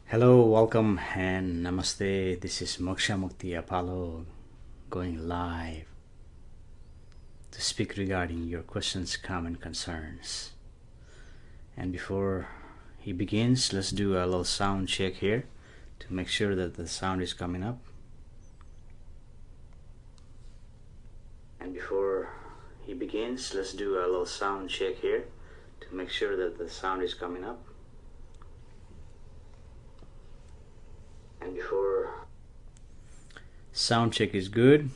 Hello, welcome, and namaste. This is Moksha Mukti Apollo going live to speak regarding your questions, comments, concerns. And before he begins, let's do a little sound check here to make sure that the sound is coming up. And before he begins, let's do a little sound check here to make sure that the sound is coming up. And before sound check is good.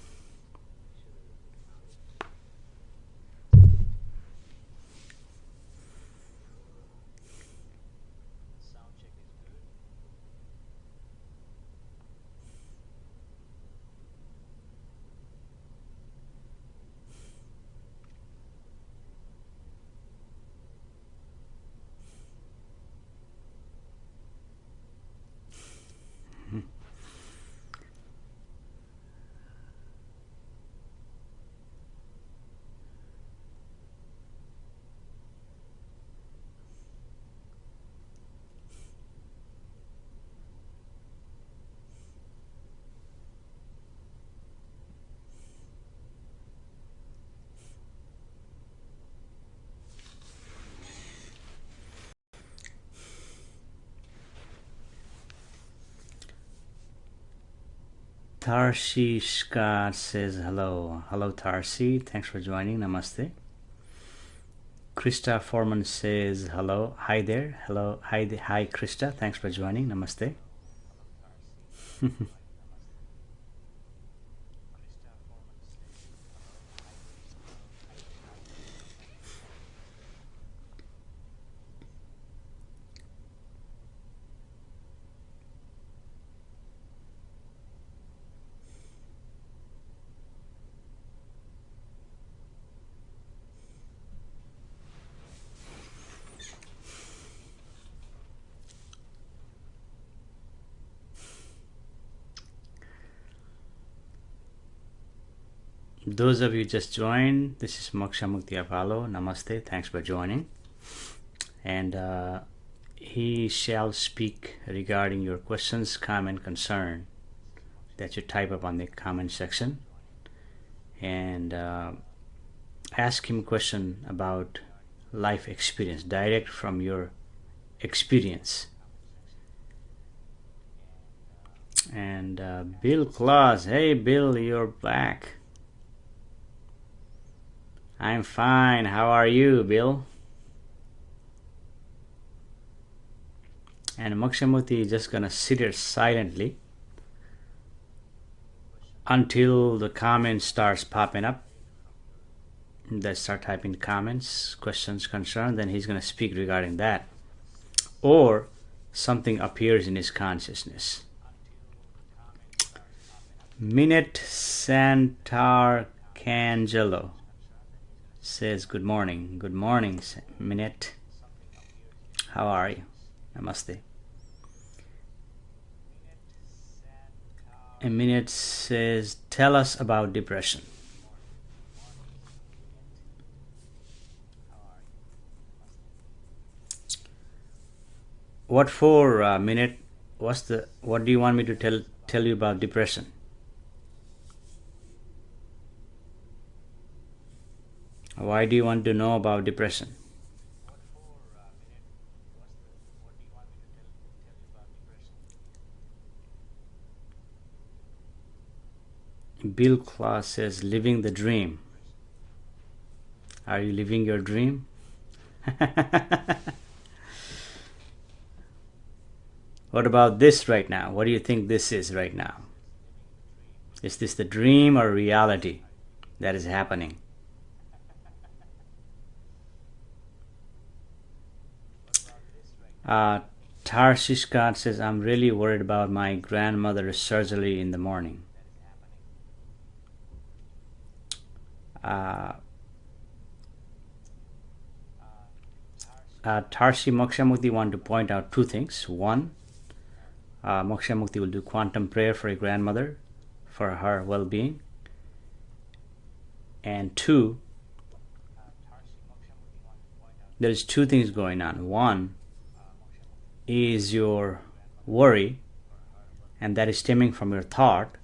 Tarshishka says hello. Hello, Tarsi. Thanks for joining. Namaste. Krista Foreman says hello. Hi there. Hello. Hi, Krista. Thanks for joining. Namaste. Those of you just joined, this is Moksha Mukti Apollo. Namaste. Thanks for joining. And he shall speak regarding your questions, comment, concern that you type up on the comment section. And ask him question about life experience, direct from your experience. And Bill Claus, hey Bill, you're back. I'm fine. How are you, Bill? And Moksha Mukti is just gonna sit here silently until the comments starts popping up. They start typing comments, questions, concerns, then he's gonna speak regarding that. Or something appears in his consciousness. Minute Santar Cangelo says good morning. Good morning, Minute. How are you? Namaste. A Minute says, tell us about depression. What for, Minute? What do you want me to tell you about depression? Why do you want to know about depression? Bill Claus says, living the dream. Are you living your dream? What about this right now? What do you think this is right now? Is this the dream or reality that is happening? Tarshish God says, I'm really worried about my grandmother's surgery in the morning. Tarshi Moksha Mukti want to point out two things. One, Moksha Mukti will do quantum prayer for your grandmother for her well-being. And two, there is two things going on. One is your worry, and that is stemming from your thought,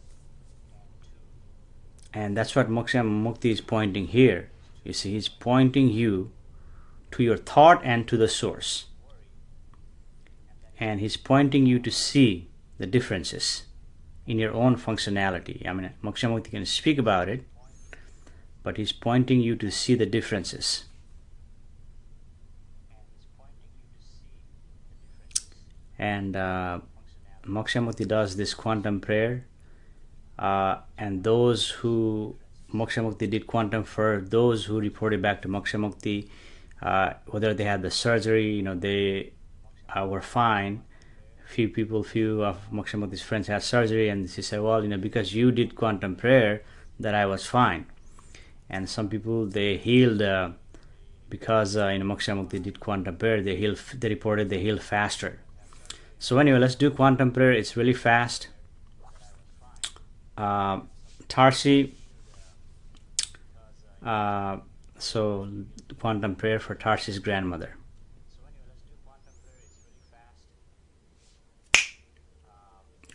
and that's what Moksha Mukti is pointing here. You see, he's pointing you to your thought and to the source, and he's pointing you to see the differences in your own functionality. I mean, Moksha Mukti can speak about it, but he's pointing you to see the differences. And Moksha Mukti does this quantum prayer, and those who Moksha Mukti did quantum for, those who reported back to Moksha Mukti, whether they had the surgery, they were fine. Few of Moksha Mukti's friends had surgery, and she said, well, because you did quantum prayer, that I was fine. And some people, they healed because Moksha Mukti did quantum prayer. They reported they healed faster. So anyway, let's do quantum prayer. It's really fast. Tarsi, so quantum prayer for Tarsi's grandmother.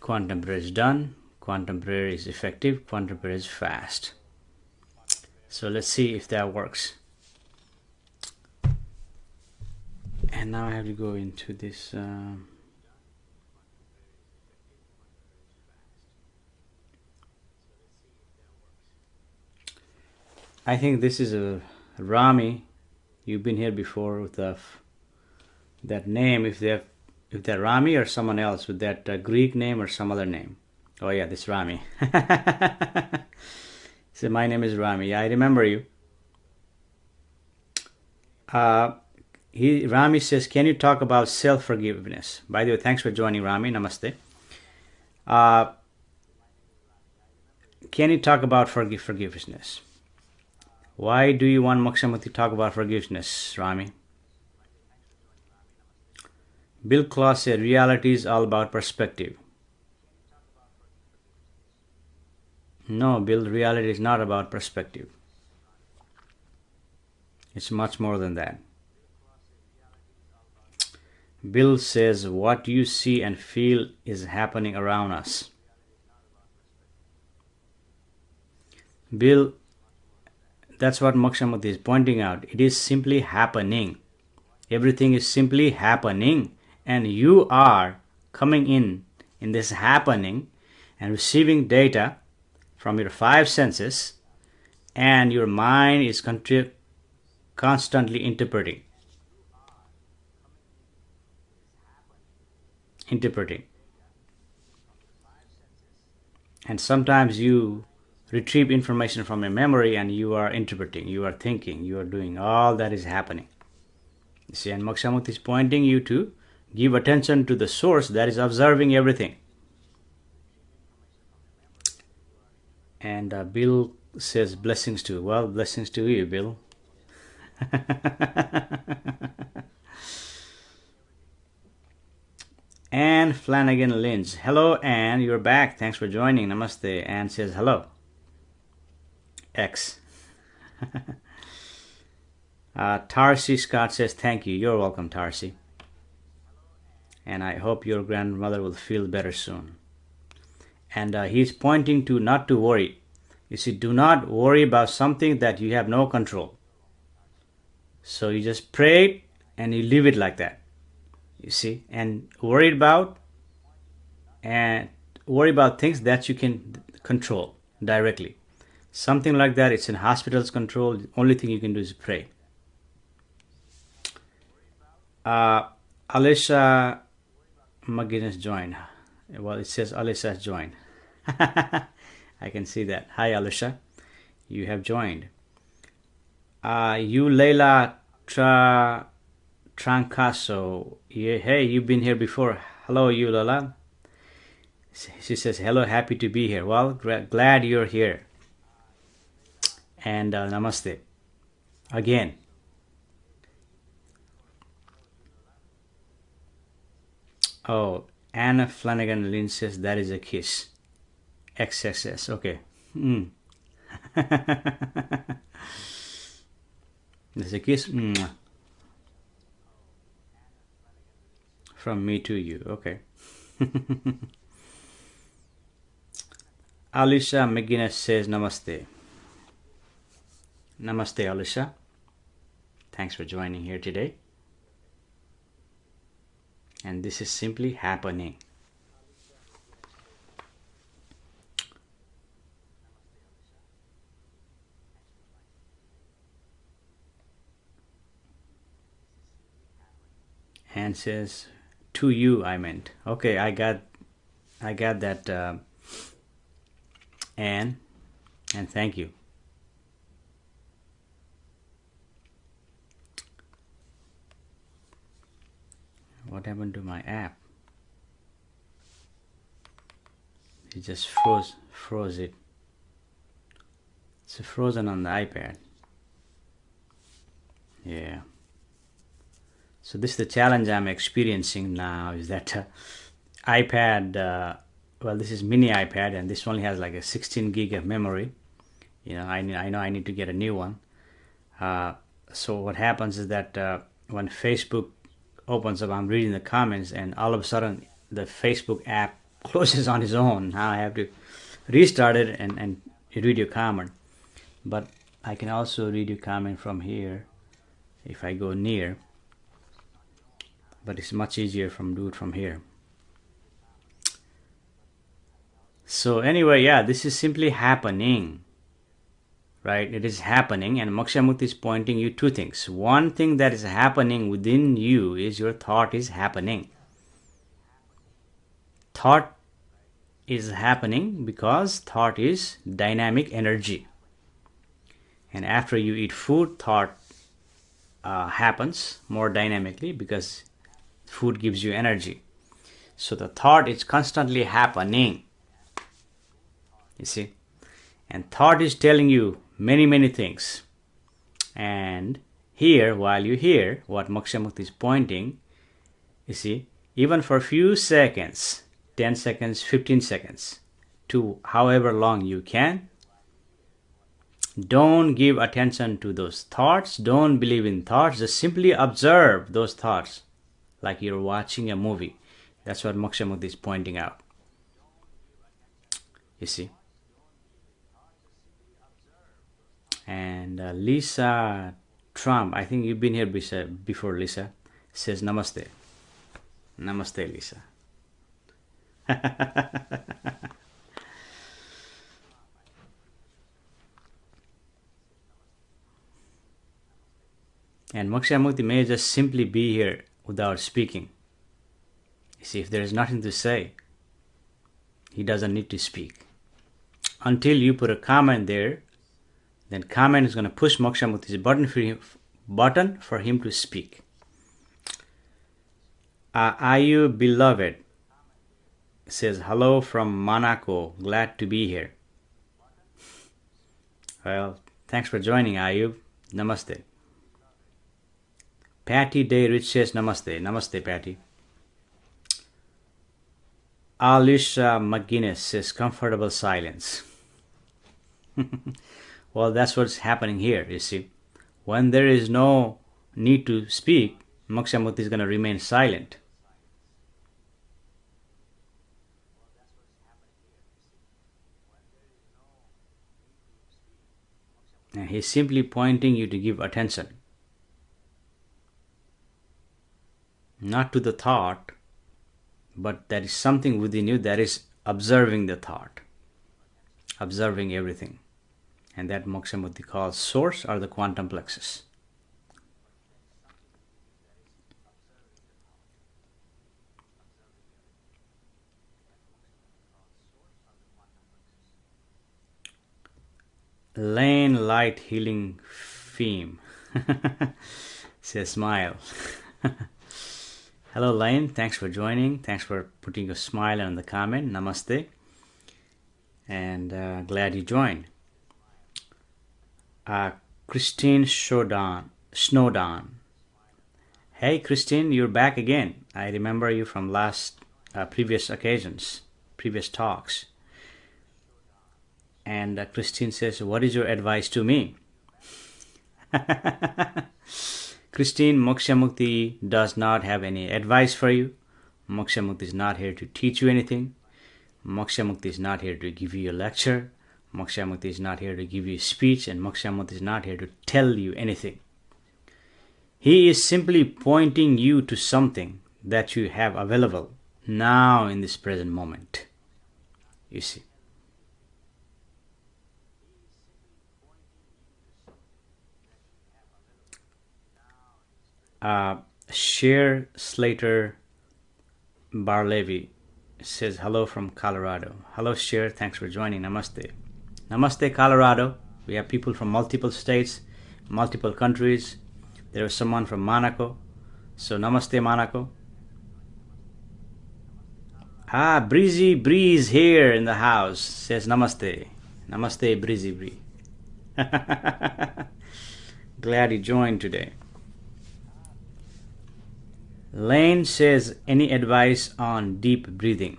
Quantum prayer is done. Quantum prayer is effective. Quantum prayer is fast. So let's see if that works. And now I have to go into this. I think this is a Rami. You've been here before with that name. If that Rami or someone else with that Greek name or some other name. Oh yeah, this Rami. So my name is Rami. Yeah, I remember you. Rami says, can you talk about self-forgiveness? By the way, thanks for joining, Rami. Namaste. Can you talk about forgiveness? Why do you want Moksha Mukti to talk about forgiveness, Rami? Bill Claus said, reality is all about perspective. No, Bill, reality is not about perspective. It's much more than that. Bill says, what you see and feel is happening around us. Bill, that's what Moksha Mukti is pointing out. It is simply happening. Everything is simply happening. And you are coming in this happening and receiving data from your five senses, and your mind is constantly interpreting. And sometimes you retrieve information from your memory and you are interpreting, you are thinking, you are doing, all that is happening. You see, and Moksha Mukti is pointing you to give attention to the source that is observing everything. And Bill says blessings to you. Well, blessings to you, Bill. Anne Flanagan Lynch. Hello, Anne. You're back. Thanks for joining. Namaste. Anne says hello. X. Tarsi Scott says thank you. You're welcome, Tarsi. And I hope your grandmother will feel better soon. And he's pointing to not to worry. You see, do not worry about something that you have no control. So you just pray and you leave it like that. You see, and worry about things that you can control directly. Something like that, it's in hospital's control. The only thing you can do is pray. Alicia McGinnis joined. Well, it says Alicia has joined. I can see that. Hi, Alicia. You have joined. You, Leila Trancaso. Yeah, hey, you've been here before. Hello, you, Leila. She says, hello, happy to be here. Well, glad you're here. And namaste. Again. Oh, Anna Flanagan Lynn says that is a kiss. XXS. Okay. There's a kiss. From me to you. Okay. Alicia McGuinness says namaste. Namaste, Alicia. Thanks for joining here today. And this is simply happening. And says, to you, I meant. Okay, I got that, and thank you. What happened to my app? It just froze it. It's frozen on the iPad. Yeah. So this is the challenge I'm experiencing now, is that iPad, well, this is mini iPad, and this only has like a 16 gig of memory. I know I need to get a new one. So what happens is that when Facebook opens up, I'm reading the comments, and all of a sudden the Facebook app closes on its own. Now I have to restart it and read your comment. But I can also read your comment from here if I go near. But it's much easier do it from here. So anyway, yeah, this is simply happening, right? It is happening, and Moksha Mukti is pointing you two things. One thing that is happening within you is your thought is happening. Thought is happening because thought is dynamic energy. And after you eat food, thought happens more dynamically because food gives you energy. So the thought is constantly happening. You see? And thought is telling you many things. And here, while you hear what Moksha Mukti is pointing, you see, even for a few seconds, 10 seconds, 15 seconds, to however long you can, don't give attention to those thoughts. Don't believe in thoughts. Just simply observe those thoughts like you're watching a movie. That's what Moksha Mukti is pointing out. You see? And Lisa Trump, I think you've been here before, Lisa, says namaste. Namaste, Lisa. And Moksha Mukti may just simply be here without speaking. You see, if there is nothing to say, he doesn't need to speak. Until you put a comment there, then comment is going to push Moksha Mukti's button for him to speak. Ayu beloved says, hello from Monaco, glad to be here. Well, thanks for joining, Ayu. Namaste. Patty Day Rich says namaste. Namaste, Patty. Alicia McGuinness says comfortable silence. Well, that's what's happening here, you see. When there is no need to speak, Moksha Mukti is going to remain silent. And he's simply pointing you to give attention. Not to the thought, but there is something within you that is observing the thought, observing everything. And that Moksha Mukti calls source or the quantum plexus. Lane Light Healing Theme says smile. Hello Lane, thanks for joining. Thanks for putting a smile on the comment. Namaste. And glad you joined. Christine Snowdon. Hey Christine, you're back again. I remember you from previous occasions, previous talks. And Christine says, what is your advice to me? Christine, Moksha Mukti does not have any advice for you. Moksha Mukti is not here to teach you anything. Moksha Mukti is not here to give you a lecture. Moksha Mukti is not here to give you a speech, and Moksha Mukti is not here to tell you anything. He is simply pointing you to something that you have available now in this present moment. You see. Cher Slater Barlevy says hello from Colorado. Hello Cher, thanks for joining. Namaste. Namaste Colorado. We have people from multiple states, multiple countries. There was someone from Monaco. So namaste Monaco. Breezy Breeze here in the house says namaste. Namaste Breezy Bree. Glad you joined today. Lane says, any advice on deep breathing?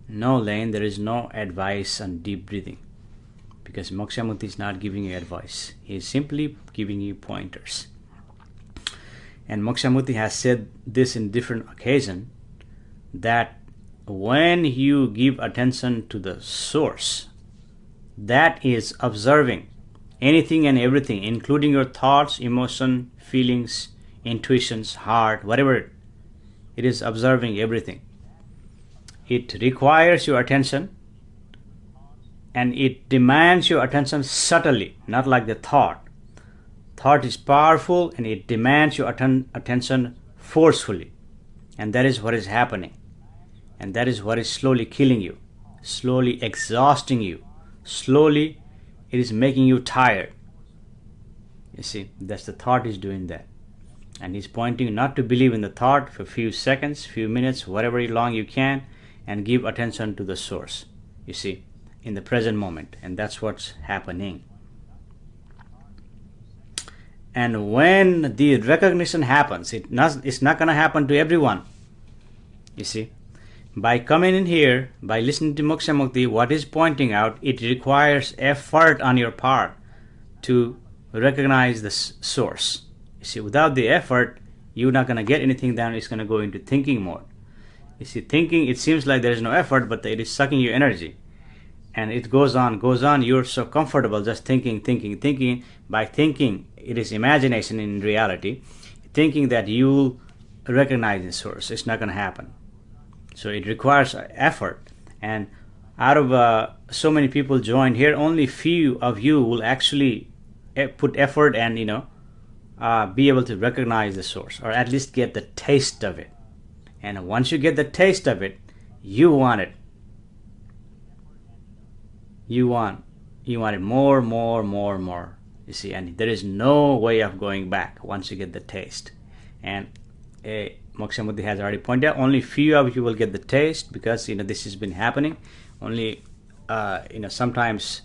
No, Lane, there is no advice on deep breathing, because Moksha Mukti is not giving you advice. He is simply giving you pointers. And Moksha Mukti has said this in different occasions, that when you give attention to the source, that is observing anything and everything, including your thoughts, emotion, feelings, intuitions, heart, whatever. It is observing everything. It requires your attention, and it demands your attention subtly, not like the thought. Thought is powerful and it demands your attention forcefully. And that is what is happening. And that is what is slowly killing you, slowly exhausting you. Slowly it is making you tired. You see, that's the thought is doing that. And he's pointing not to believe in the thought for a few seconds, few minutes, whatever long you can, and give attention to the source, you see, in the present moment. And that's what's happening. And when the recognition happens, it's not going to happen to everyone. You see, by coming in here, by listening to Moksha Mukti, what is pointing out, it requires effort on your part to recognize the source. You see, without the effort, you're not going to get anything down. It's going to go into thinking mode. You see, thinking, it seems like there is no effort, but it is sucking your energy. And it goes on. You're so comfortable just thinking. By thinking, it is imagination in reality. Thinking that you'll recognize the source. It's not going to happen. So it requires effort. And out of so many people joined here, only few of you will actually put effort and, be able to recognize the source, or at least get the taste of it. And once you get the taste of it, you want it. You want it more. You see, and there is no way of going back once you get the taste. And Moksha Mukti has already pointed out, only few of you will get the taste, because this has been happening. Only sometimes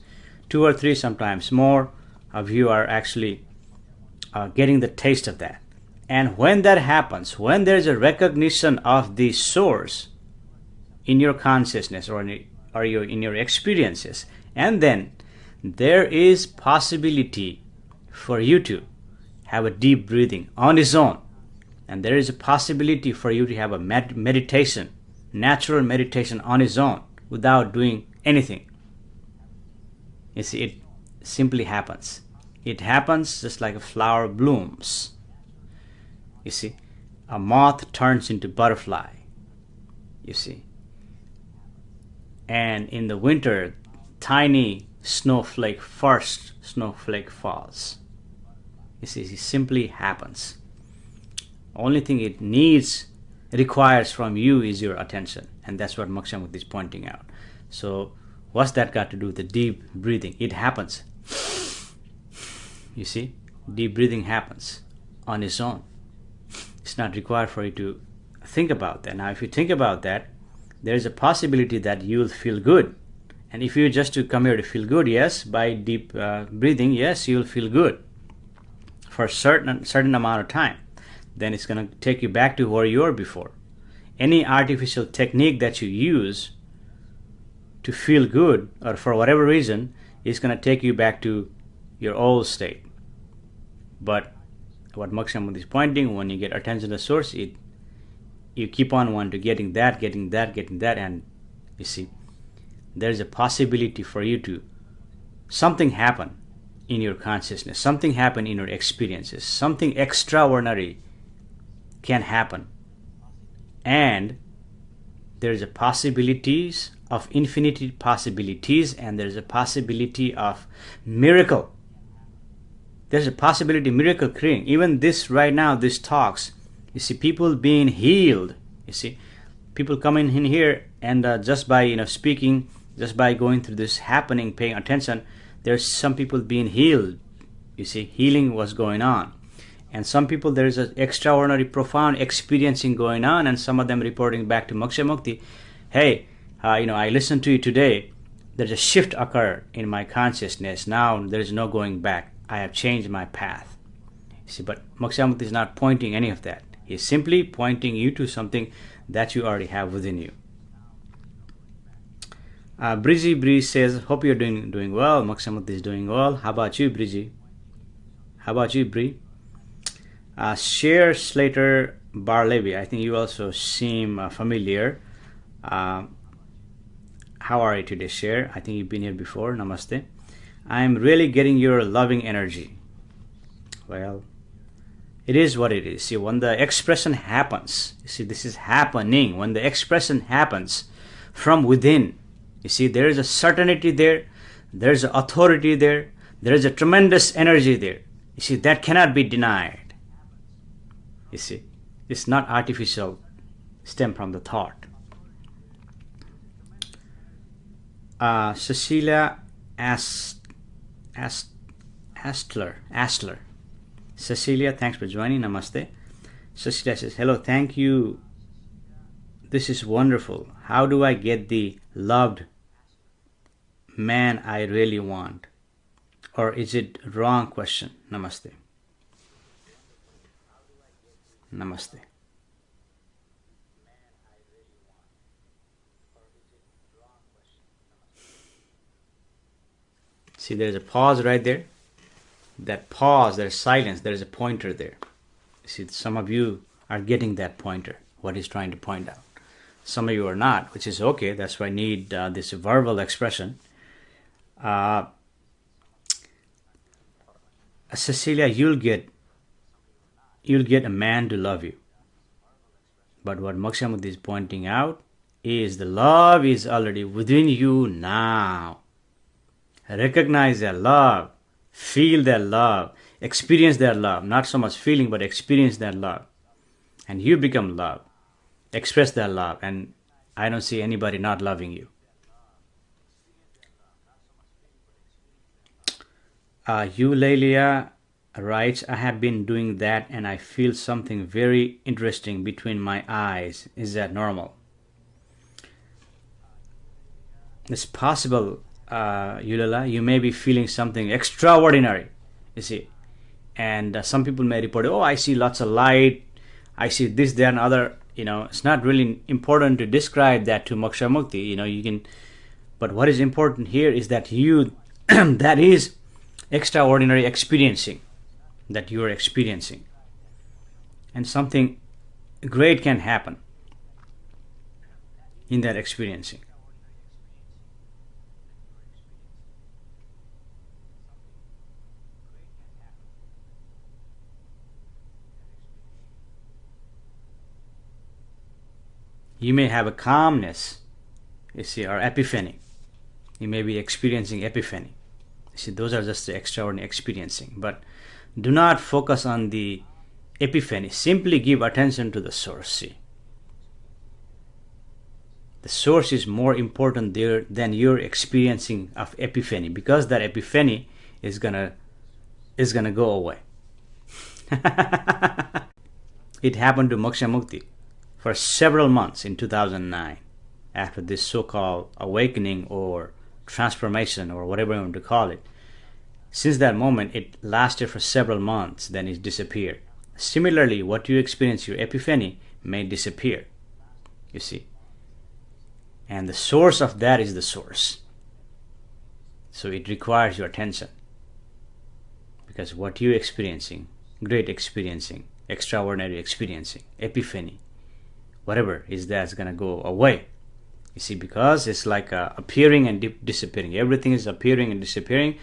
2 or 3, sometimes more of you are actually getting the taste of that. And when that happens, when there is a recognition of the source in your consciousness or in your experiences, and then there is possibility for you to have a deep breathing on its own, and there is a possibility for you to have a meditation, natural meditation on its own, without doing anything. You see, it simply happens. It happens just like a flower blooms. You see, a moth turns into butterfly. You see, and in the winter, first snowflake falls. You see, it simply happens. Only thing it requires from you is your attention, and that's what Moksha Mukti is pointing out. So, what's that got to do with the deep breathing? It happens. You see, deep breathing happens on its own. It's not required for you to think about that. Now, if you think about that, there is a possibility that you will feel good. And if you just to come here to feel good, yes, by deep breathing, yes, you will feel good for a certain amount of time. Then it's going to take you back to where you were before. Any artificial technique that you use to feel good, or for whatever reason, is going to take you back to your old state. But what Moksha Mukti is pointing, when you get attention to the source, you keep on wanting to getting that, and you see, there's a possibility for you to something happen in your consciousness, something happen in your experiences, something extraordinary can happen, and there's a possibilities of infinity possibilities, and there's a possibility of miracle. There's a possibility miracle creating. Even this right now, this talks, you see, people being healed. You see, people coming in here and just by speaking, just by going through this happening, paying attention, there's some people being healed. You see, healing was going on, and some people there's an extraordinary, profound experiencing going on, and some of them reporting back to Moksha Mukti, hey, I listened to you today. There's a shift occur in my consciousness. Now there is no going back. I have changed my path. You see, but Moksha Mukti is not pointing any of that. He is simply pointing you to something that you already have within you. Breezy Bree says, hope you're doing well. Moksha Mukti is doing well. How about you, Breezy? How about you, Bree? Share Slater Barleby, I think you also seem familiar. How are you today, Share? I think you've been here before. Namaste. I'm really getting your loving energy. Well, it is what it is. See, when the expression happens, you see, this is happening. When the expression happens from within, you see, there is a certainty there, there's an authority there, there is a tremendous energy there. You see, that cannot be denied. You see, it's not artificial, stem from the thought. Cecilia Astler. Cecilia, thanks for joining. Namaste. Cecilia says, hello, thank you. This is wonderful. How do I get the loved man I really want? Or is it wrong question? Namaste. Namaste. See, there's a pause right there. That pause, there's silence, there's a pointer there. See, some of you are getting that pointer, what he's trying to point out. Some of you are not, which is okay. That's why I need this verbal expression. Cecilia, you'll get a man to love you. But what Moksha Mukti is pointing out is the love is already within you now. Recognize that love, feel that love, experience that love. Not so much feeling, but experience that love. And you become love. Express that love, and I don't see anybody not loving you. Eulalia writes, I have been doing that and I feel something very interesting between my eyes. Is that normal? It's possible, Eulalia. You may be feeling something extraordinary, you see. And some people may report, oh, I see lots of light, I see this, that, and other. It's not really important to describe that to Moksha Mukti. You can, but what is important here is that you, that is extraordinary experiencing, that you are experiencing. And something great can happen in that experiencing. You may have a calmness, you see, or epiphany. You may be experiencing epiphany. You see, those are just the extraordinary experiencing. But do not focus on the epiphany. Simply give attention to the source. See, the source is more important there than your experiencing of epiphany, because that epiphany is gonna go away. It happened to Moksha Mukti. For several months in 2009, after this so-called awakening or transformation or whatever you want to call it, since that moment it lasted for several months, then it disappeared. Similarly, what you experience, your epiphany, may disappear, you see. And the source of that is the source. So it requires your attention. Because what you're experiencing, great experiencing, extraordinary experiencing, epiphany, whatever is there is going to go away. You see, because it's like appearing and disappearing. Everything is appearing and disappearing.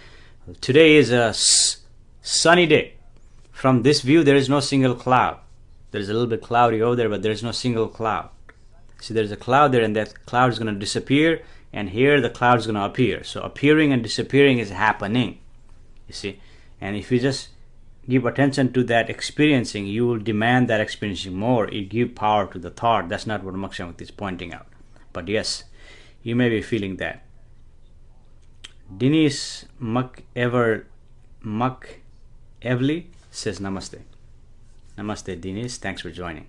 Today is a sunny day. From this view, there is no single cloud. There's a little bit cloudy over there, but there's no single cloud. See, there's a cloud there, and that cloud is going to disappear, and here the cloud is going to appear. So appearing and disappearing is happening. You see, and if you just give attention to that experiencing, you will demand that experiencing more. You give power to the thought. That's not what Moksha Mukti is pointing out. But yes, you may be feeling that. Denise Evely says namaste. Namaste, Denise. Thanks for joining.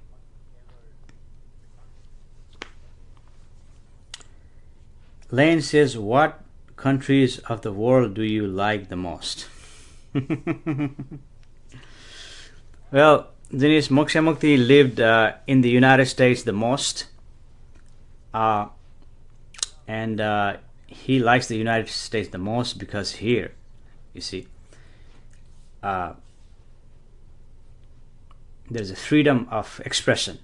Lane says, what countries of the world do you like the most? Well, Denise, Moksha Mukti lived in the United States the most. And he likes the United States the most because here, you see, there's a freedom of expression.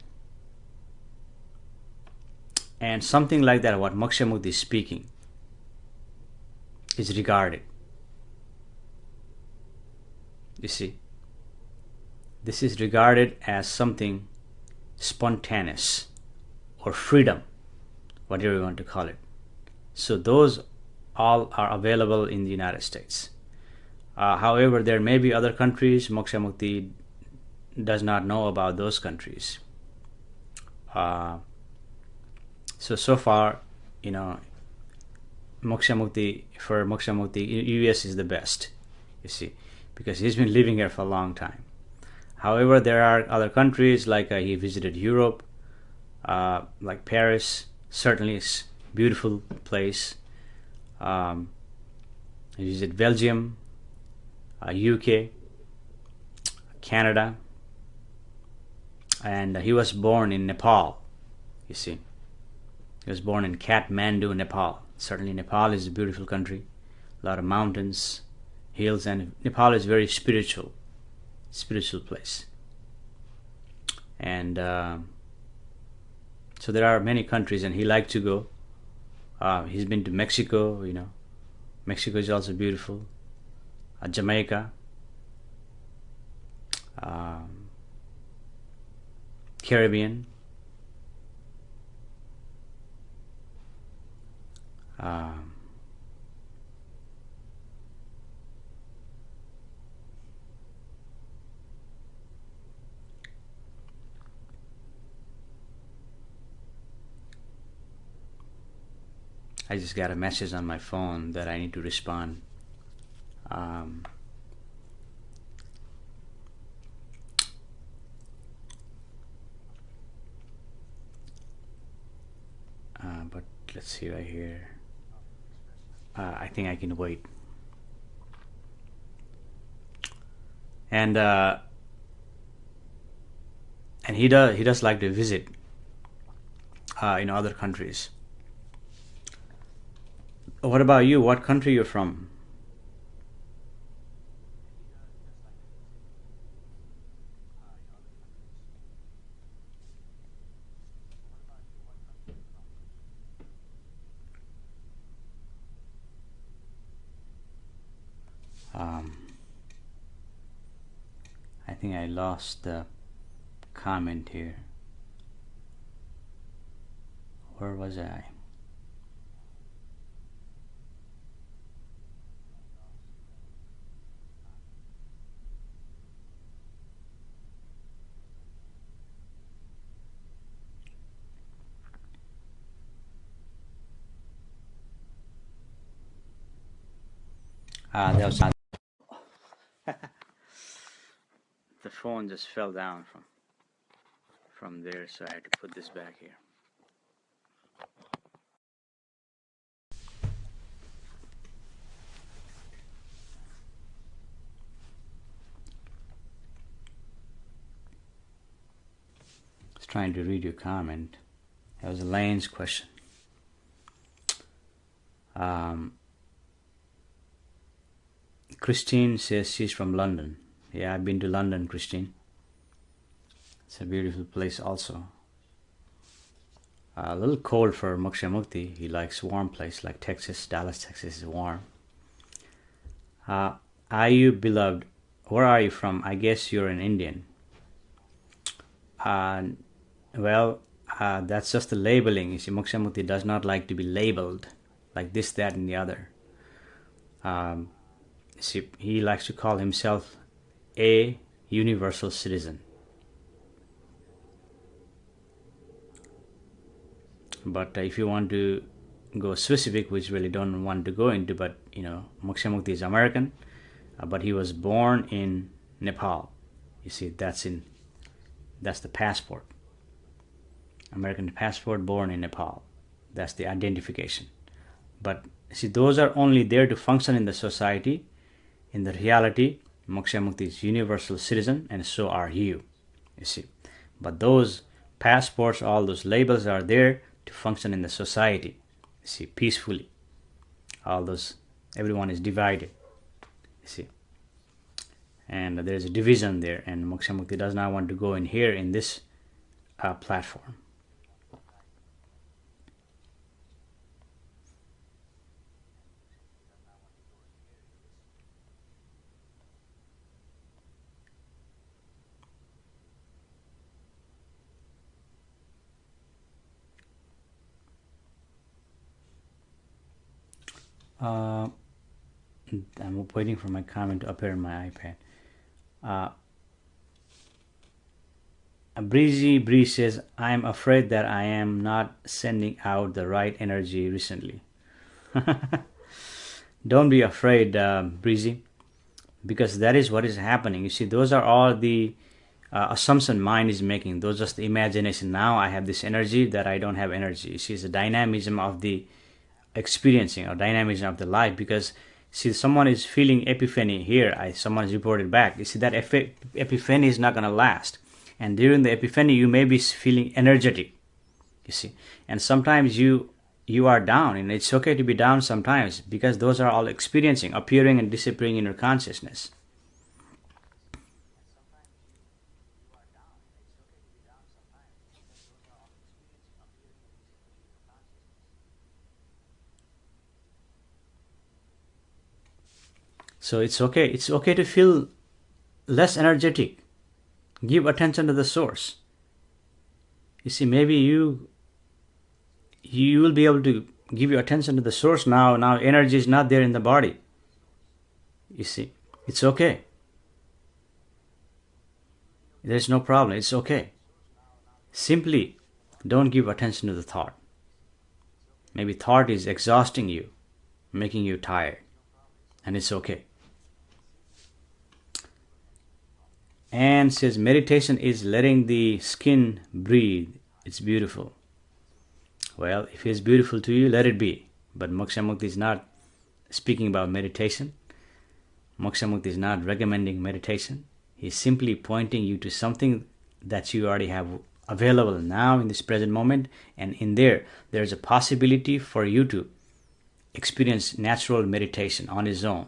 And something like that, what Moksha Mukti is speaking, is regarded. You see, this is regarded as something spontaneous or freedom, whatever you want to call it. So those all are available in the United States. However, there may be other countries. Moksha Mukti does not know about those countries. So far, Moksha Mukti, US is the best, you see, because he's been living here for a long time. However, there are other countries, like he visited Europe, like Paris. Certainly it's a beautiful place. He visited Belgium, UK, Canada, and he was born in Nepal, you see. He was born in Kathmandu, Nepal. Certainly Nepal is a beautiful country. A lot of mountains, hills, and Nepal is a very spiritual place. And so there are many countries, and he liked to go. He's been to Mexico, Mexico is also beautiful. Jamaica, Caribbean. I just got a message on my phone that I need to respond. But let's see right here. I think I can wait. And he does like to visit other countries. What about you? What country you're from? I think I lost the comment here. Where was I? That was the phone just fell down from there, so I had to put this back here. I was trying to read your comment. That was Elaine's question. Christine says she's from London. Yeah, I've been to London, Christine. It's a beautiful place also. A little cold for Moksha Mukti. He likes warm place like Texas. Dallas, Texas is warm. Are you beloved? Where are you from? I guess you're an Indian. Uh, well, that's just the labeling. You see, Moksha Mukti does not like to be labeled like this, that, and the other. See, he likes to call himself a universal citizen. But if you want to go specific, which really don't want to go into, but Moksha Mukti is American, but he was born in Nepal. You see, that's the passport. American passport, born in Nepal. That's the identification. But see, those are only there to function in the society. In the reality, Moksha Mukti is universal citizen, and so are you. You see, but those passports, all those labels are there to function in the society. You see, peacefully. All those, everyone is divided. You see, and there's a division there, and Moksha Mukti does not want to go in here in this platform. I'm waiting for my comment to appear on my iPad. Breezy Bree says, I'm afraid that I am not sending out the right energy recently. Don't be afraid, Breezy, because that is what is happening. You see, those are all the assumption mind is making. Those are just the imagination. Now I have this energy that I don't have energy. You see, it's the dynamism of the experiencing or dynamism of the life. Because see, someone is feeling epiphany here. Someone is reported back. You see, that epiphany is not going to last. And during the epiphany, you may be feeling energetic. You see, and sometimes you are down, and it's okay to be down sometimes, because those are all experiencing, appearing and disappearing in your consciousness. So it's okay. It's okay to feel less energetic. Give attention to the source. You see, maybe you will be able to give your attention to the source now. Now energy is not there in the body. You see, it's okay. There's no problem. It's okay. Simply don't give attention to the thought. Maybe thought is exhausting you, making you tired, and it's okay. And says meditation is letting the skin breathe. It's beautiful. Well, if it's beautiful to you, let it be. But Moksha Mukti is not speaking about meditation. Moksha Mukti is not recommending meditation. He's simply pointing you to something that you already have available now in this present moment. And in there's a possibility for you to experience natural meditation on its own.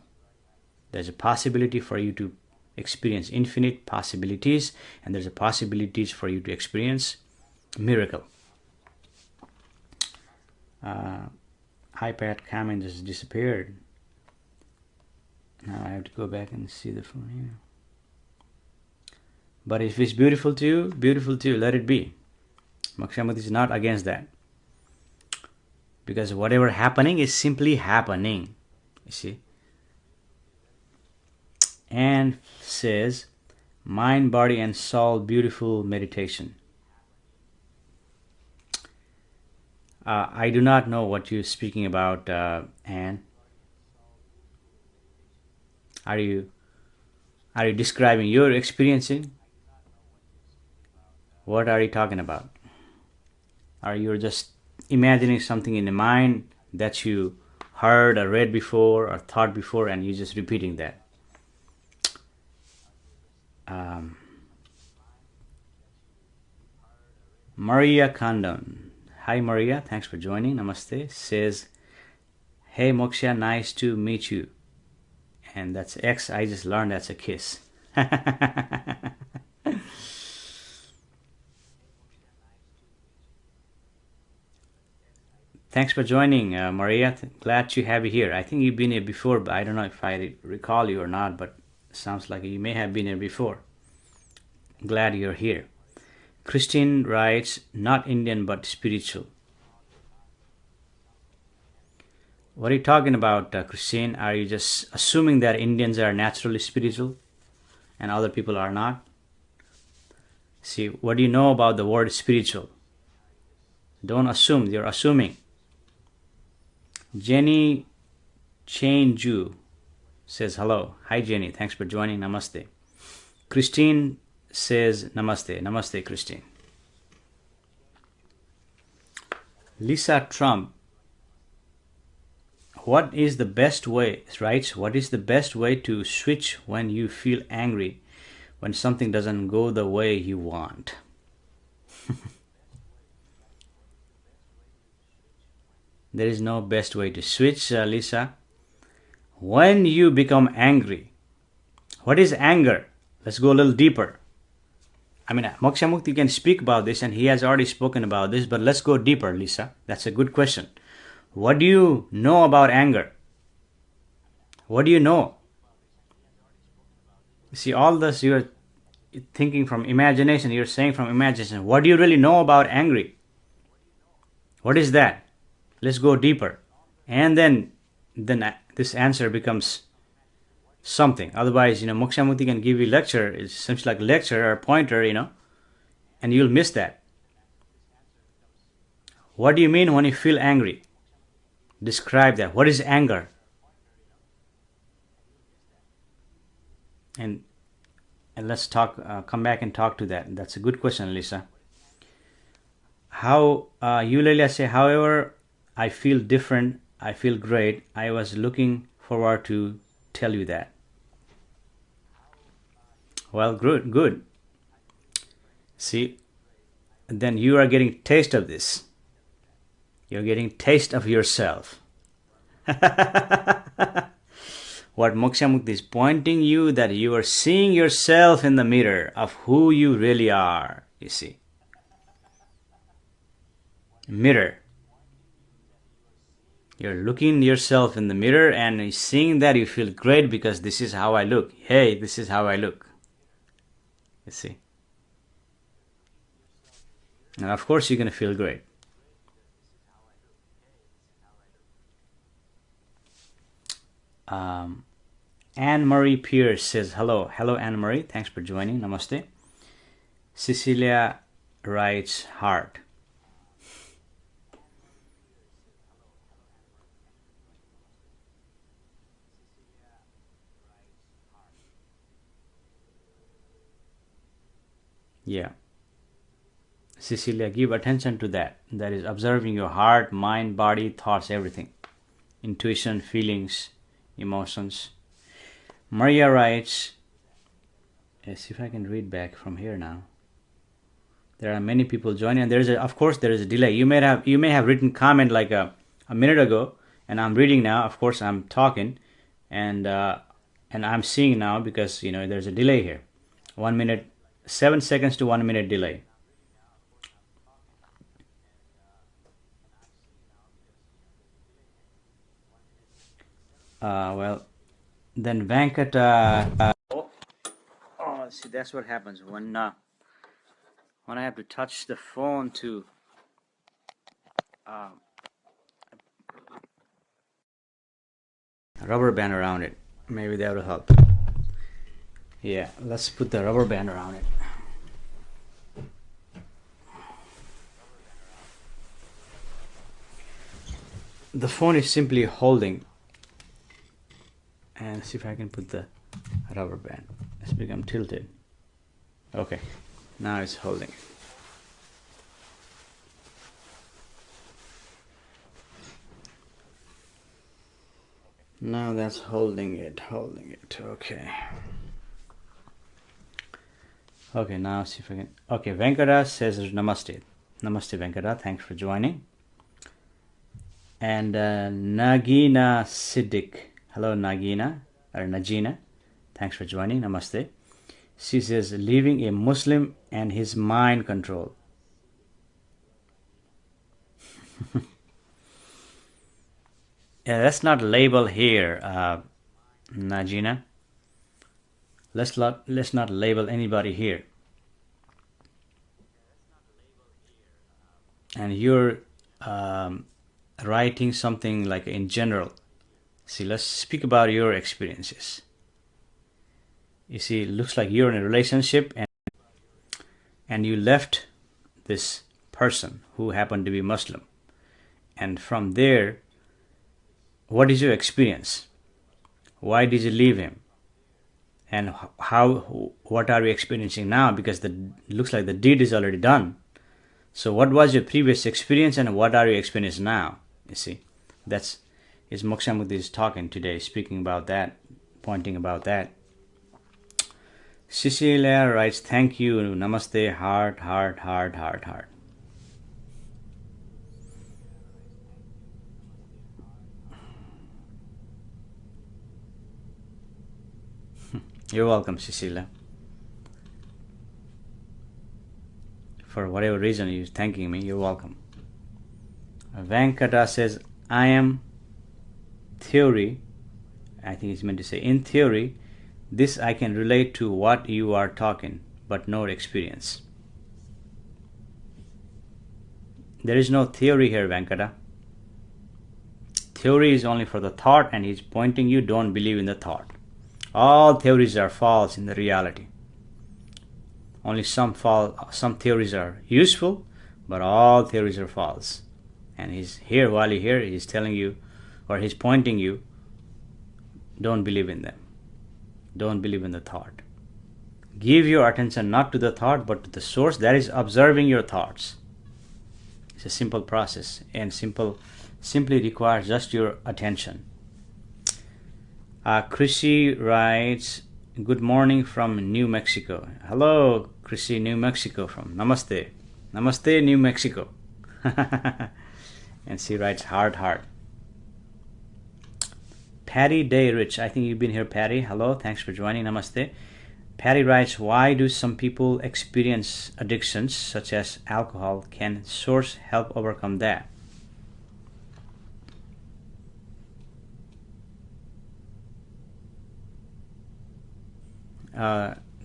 There's a possibility for you to experience infinite possibilities, and there's a possibilities for you to experience miracle. iPad comment just disappeared. Now I have to go back and see the phone here. But if it's beautiful to you, let it be. Moksha Mukti is not against that, because whatever happening is simply happening. You see. And says, mind, body, and soul, beautiful meditation. I do not know what you're speaking about, Anne. Are you describing your experiencing? What are you talking about? Are you just imagining something in the mind that you heard or read before or thought before, and you're just repeating that? Maria Kandon. Hi Maria, thanks for joining. Namaste. Says, hey Moksha, nice to meet you. And that's X. I just learned that's a kiss. Thanks for joining, Maria. Glad to have you here. I think you've been here before, but I don't know if I recall you or not, but sounds like you may have been here before. Glad you're here. Christine writes, not Indian but spiritual. What are you talking about, Christine? Are you just assuming that Indians are naturally spiritual and other people are not? See, what do you know about the word spiritual? Don't assume, you're assuming. Jenny Chanju says hello. Hi Jenny, thanks for joining. Namaste. Christine says namaste. Namaste, Christine. Lisa Trump, what is the best way, right? What is the best way to switch when you feel angry, when something doesn't go the way you want? There is no best way to switch, Lisa. When you become angry, what is anger? Let's go a little deeper. I mean, Moksha Mukti can speak about this, and he has already spoken about this, but let's go deeper, Lisa. That's a good question. What do you know about anger? What do you know? See, all this you're thinking from imagination, you're saying from imagination. What do you really know about angry? What is that? Let's go deeper. And then this answer becomes something. Otherwise, Moksha Mukti can give you lecture. It seems like a lecture or a pointer, and you'll miss that. What do you mean when you feel angry? Describe that. What is anger? And let's come back and talk to that. That's a good question, Lisa. How Eulalia say, however, I feel different. I feel great. I was looking forward to tell you that. Well, good. See, then you are getting taste of this. You're getting taste of yourself. What Moksha Mukti is pointing you that you are seeing yourself in the mirror of who you really are. You see, mirror. You're looking yourself in the mirror and seeing that you feel great because this is how I look. Hey, this is how I look. You see. And of course you're going to feel great. Anne-Marie Pierce says hello. Hello, Anne-Marie. Thanks for joining. Namaste. Cecilia writes heart. Yeah. Cecilia, give attention to that. That is observing your heart, mind, body, thoughts, everything. Intuition, feelings, emotions. Maria writes, let's see if I can read back from here now. There are many people joining, and of course there is a delay. You may have written comment like a minute ago, and I'm reading now. Of course I'm talking, and I'm seeing now because there's a delay here. 1 minute, 7 seconds to 1 minute delay. Well, then Venkat. See, that's what happens when I have to touch the phone to. Rubber band around it. Maybe that will help. Yeah, let's put the rubber band around it. The phone is simply holding. And see if I can put the rubber band. It's become tilted. Okay, now it's holding. Now that's holding it. Okay. Okay, now see if I can. Okay, Venkata says namaste. Namaste, Venkata. Thanks for joining. And Nagina Siddiq. Hello, Nagina or Najina. Thanks for joining. Namaste. She says, leaving a Muslim and his mind control. Yeah, let's not label here, Najina. Let's not label anybody here. And you're um, writing something like in general. See, let's speak about your experiences. You see, it looks like you're in a relationship and you left this person who happened to be Muslim. And from there, what is your experience? Why did you leave him? And what are we experiencing now? Because the looks like the deed is already done. So what was your previous experience and what are you experiencing now? You see, that's is Moksha Mukti is talking today, speaking about that, pointing about that. Cecilia writes, thank you, namaste, heart, heart, heart, heart, heart. You're welcome, Cecilia. For whatever reason you're thanking me, you're welcome. Venkata says, I am theory, I think it's meant to say, in theory, this I can relate to what you are talking, but no experience. There is no theory here, Venkata. Theory is only for the thought, and he's pointing you, don't believe in the thought. All theories are false in the reality. Only some theories are useful, but all theories are false. And he's here, while he's telling you, or he's pointing you, don't believe in them. Don't believe in the thought. Give your attention not to the thought, but to the source that is observing your thoughts. It's a simple process, and simply requires just your attention. Chrissy writes, good morning from New Mexico. Hello, Chrissy, New Mexico from Namaste. Namaste, New Mexico. And she writes, heart, heart. Patty Day Rich, I think you've been here, Patty. Hello, thanks for joining. Namaste. Patty writes, why do some people experience addictions such as alcohol? Can source help overcome that?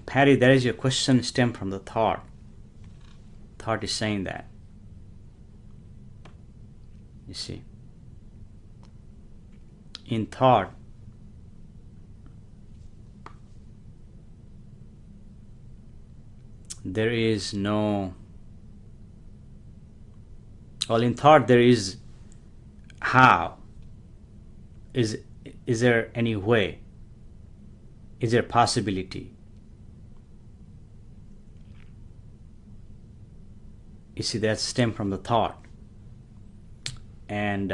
Patty, that is your question stem from the thought. Thought is saying that. You see. In thought, there is no, well, in thought there is how. Is there any way? Is there possibility? You see, that stem from the thought. And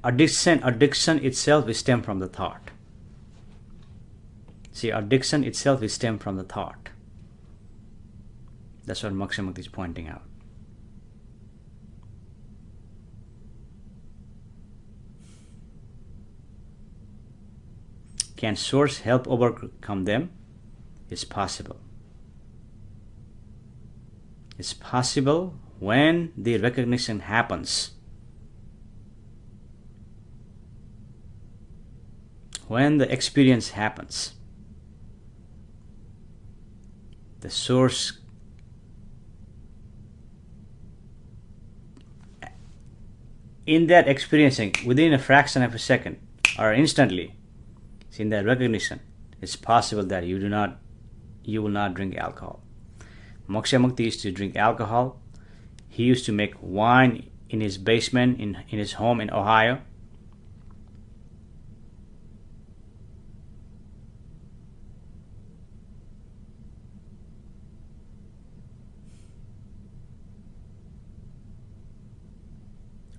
addiction itself is stem from the thought. See, addiction itself is stem from the thought. That's what Moksha Mukti is pointing out. Can source help overcome them? It's possible. It's possible when the recognition happens. When the experience happens. The source in that experiencing within a fraction of a second or instantly, in that recognition, it's possible that you will not drink alcohol. Moksha Mukti used to drink alcohol. He used to make wine in his basement in his home in Ohio.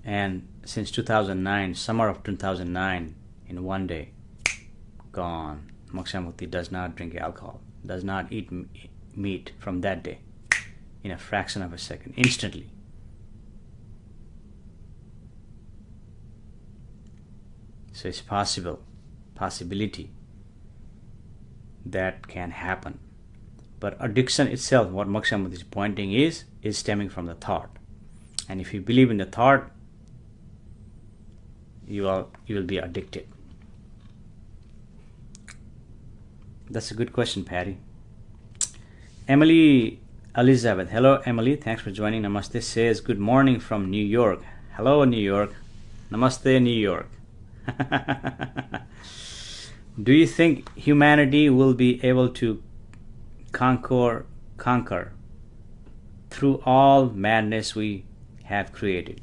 And since 2009, summer of 2009, in one day, gone. Moksha Mukti does not drink alcohol, does not eat meat from that day, in a fraction of a second, instantly. So it's possibility that can happen. But addiction itself, what Moksha Mukti is pointing is stemming from the thought. And if you believe in the thought, you will be addicted. That's a good question, Patty. Emily Elizabeth, hello Emily, thanks for joining. Namaste, says good morning from New York. Hello New York. Namaste New York. Do you think humanity will be able to conquer through all madness we have created?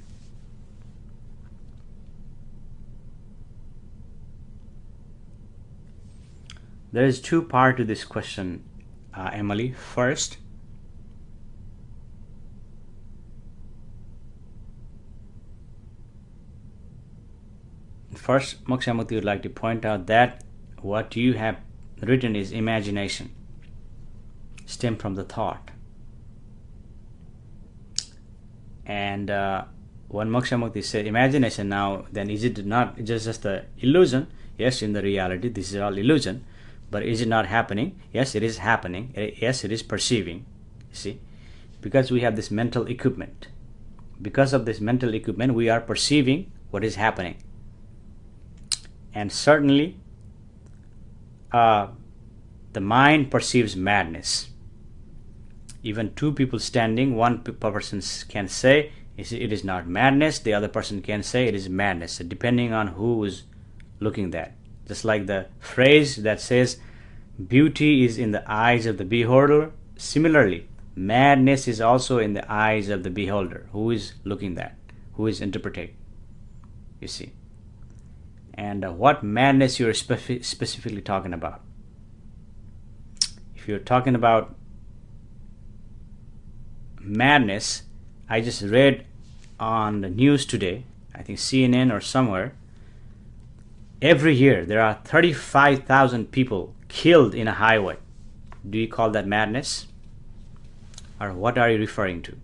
There is two parts to this question, Emily. First, Moksha Mukti would like to point out that what you have written is imagination, stem from the thought. And when Moksha Mukti said imagination, now then is it not just an illusion? Yes, in the reality this is all illusion. But is it not happening? Yes, it is happening. Yes, it is perceiving. You see, because we have this mental equipment. Because of this mental equipment, we are perceiving what is happening. And certainly, the mind perceives madness. Even two people standing, one person can say it is not madness, the other person can say it is madness, depending on who is looking at. Just like the phrase that says, beauty is in the eyes of the beholder. Similarly, madness is also in the eyes of the beholder. Who is looking at, who is interpreting, you see. And what madness you're specifically talking about? If you're talking about madness, I just read on the news today, I think CNN or somewhere, every year there are 35,000 people killed in a highway. Do you call that madness? Or what are you referring to?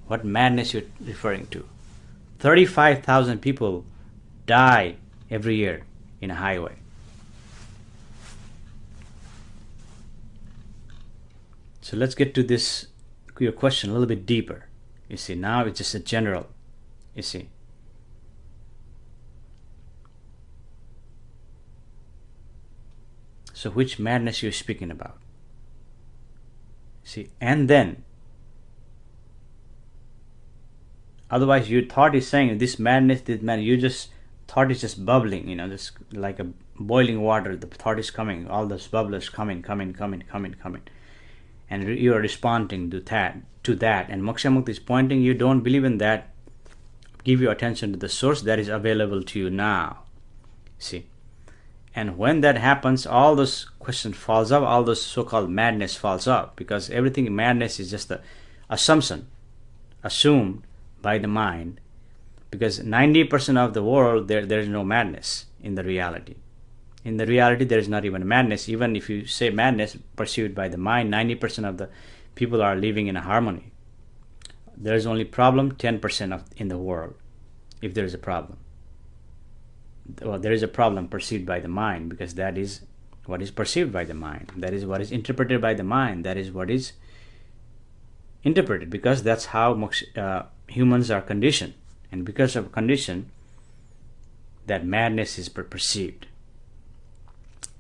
What madness you're referring to? 35,000 people die every year in a highway. So let's get to this, your question, a little bit deeper. You see, now it's just a general, you see. So which madness you're speaking about? See, and then, otherwise your thought is saying this madness, you just, thought is just bubbling, just like a boiling water, the thought is coming, all those bubbles coming. And you are responding to that. And Moksha Mukti is pointing, you don't believe in that, give your attention to the source that is available to you now. See, and when that happens, all those questions falls up, all those so-called madness falls up, because everything madness is just the assumption assumed by the mind, because 90% of the world there is no madness in the reality. In the reality there is not even madness. Even if you say madness perceived by the mind, 90% of the people are living in a harmony. There is only problem 10% in the world, if there is a problem. Well, there is a problem perceived by the mind, because that is what is perceived by the mind. That is what is interpreted by the mind. That is what is interpreted, because that's how humans are conditioned. And because of condition, that madness is perceived.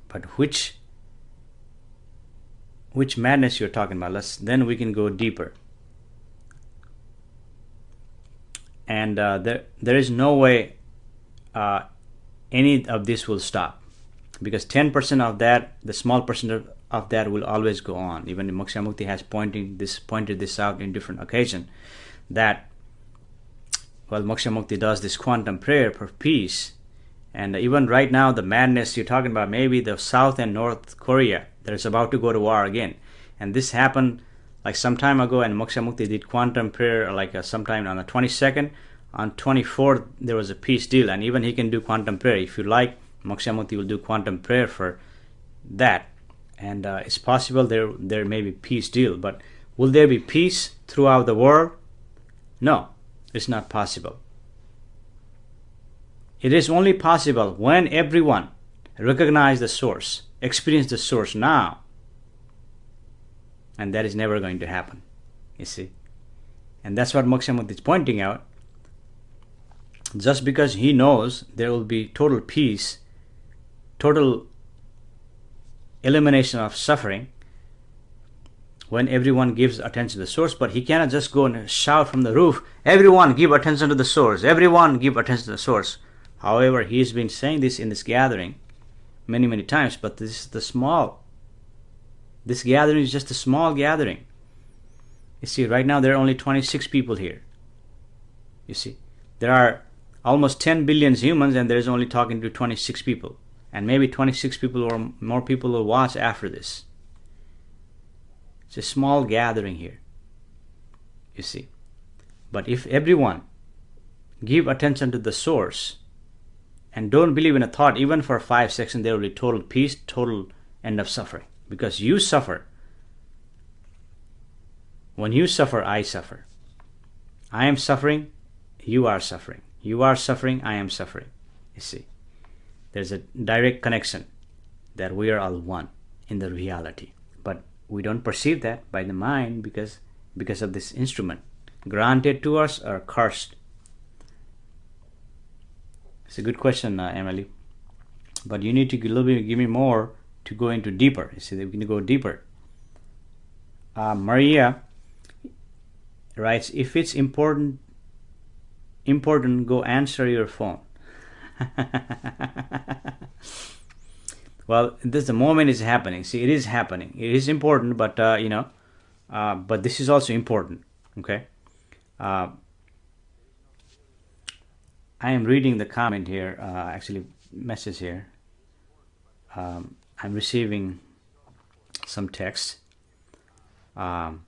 But which madness you're talking about? Then we can go deeper. And there is no way any of this will stop, because 10% of that, the small percent of that will always go on. Even Moksha Mukti has pointed this out in different occasions, that Moksha Mukti does this quantum prayer for peace. And even right now, the madness you're talking about, maybe the South and North Korea, that is about to go to war again. And this happened like some time ago, and Moksha Mukti did quantum prayer sometime on the 22nd. On 24th, there was a peace deal, and even he can do quantum prayer. If you like, Moksha Mukti will do quantum prayer for that. And it's possible there may be peace deal, but will there be peace throughout the world? No, it's not possible. It is only possible when everyone recognize the source, experience the source now. And that is never going to happen, you see. And that's what Moksha Mukti is pointing out. just because he knows there will be total peace, total elimination of suffering when everyone gives attention to the source. But he cannot just go and shout from the roof, everyone give attention to the source, everyone give attention to the source. However, he's been saying this in this gathering many times, but this gathering is just a small gathering. You see, right now there are only 26 people here. You see, there are almost 10 billion humans, and there's only talking to 26 people. And maybe 26 people or more people will watch after this. It's a small gathering here. You see. But if everyone give attention to the source and don't believe in a thought, even for 5 seconds, there will be total peace, total end of suffering. Because you suffer. When you suffer, I suffer. I am suffering, you are suffering. You are suffering, I am suffering. You see. There's a direct connection that we are all one in the reality. But we don't perceive that by the mind because of this instrument. Granted to us or cursed? It's a good question, Emily. But you need to give me more to go into deeper. You see, we can go deeper. Maria writes, if it's important, go answer your phone. Well, the moment is happening. See, it is happening. It is important, but but this is also important. Okay. I am reading the comment here. Actually, message here. I'm receiving some text, and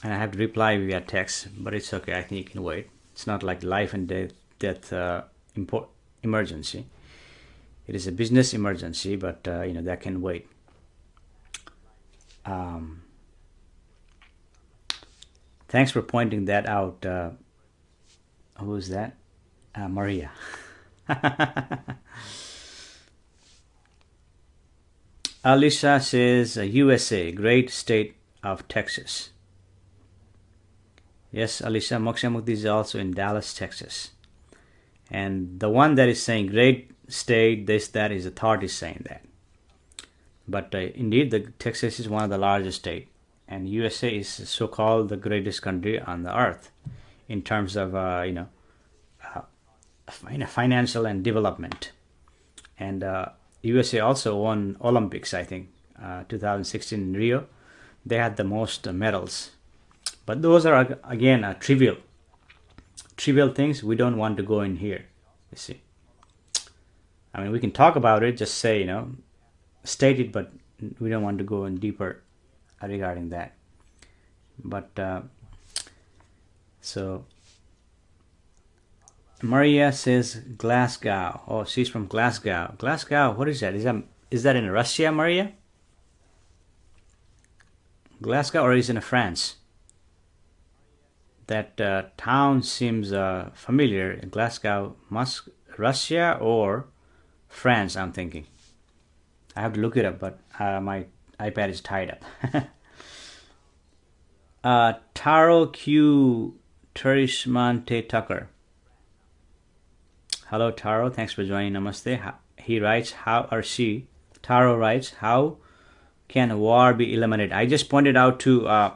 I have to reply via text. But it's okay. I think you can wait. It's not like life and death emergency. It is a business emergency, but that can wait. Thanks for pointing that out. Who is that? Maria. Alicia says, USA, great state of Texas. Yes, Alicia, Moksha Mukti is also in Dallas, Texas. And the one that is saying great state, this, that is the thought is saying that. But indeed, Texas is one of the largest states. And USA is so-called the greatest country on the earth in terms of, financial and development. And USA also won Olympics, I think, 2016 in Rio. They had the most medals. But those are, again, trivial things. We don't want to go in here, you see. I mean, we can talk about it, just say, state it, but we don't want to go in deeper regarding that. But, so, Maria says Glasgow. Oh, she's from Glasgow. Glasgow, what is that? Is that in Russia, Maria? Glasgow, or is it in France? That town seems familiar. Glasgow, Russia or France, I'm thinking. I have to look it up, but my iPad is tied up. Taro Q Turishmante Tucker. Hello, Taro. Thanks for joining. Namaste. He writes, Taro writes, how can war be eliminated? I just pointed out to,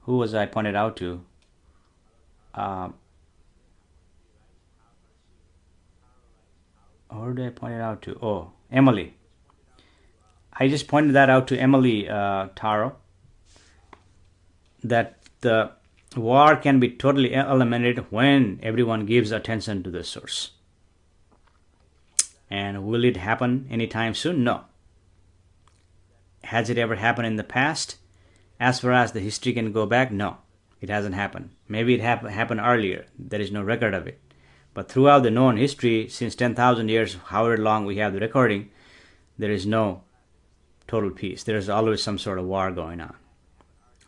who was I pointed out to? Or did I point it out to? Oh, Emily. I just pointed that out to Emily, Taro, that the war can be totally eliminated when everyone gives attention to the source. And will it happen anytime soon? No. Has it ever happened in the past? As far as the history can go back, no. It hasn't happened. Maybe it happened earlier. There is no record of it. But throughout the known history, since 10,000 years, however long we have the recording, there is no total peace. There is always some sort of war going on.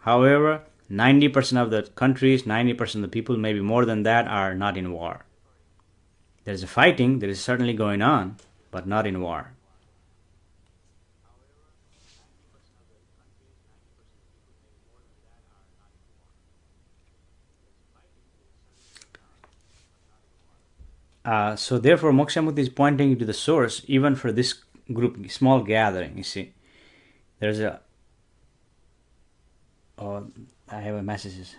However, 90% of the countries, 90% of the people, maybe more than that, are not in war. There's a fighting, there is certainly going on, but not in war. So therefore, Moksha Mukti is pointing you to the source, even for this group, small gathering. You see, there's a. Oh, I have a messages.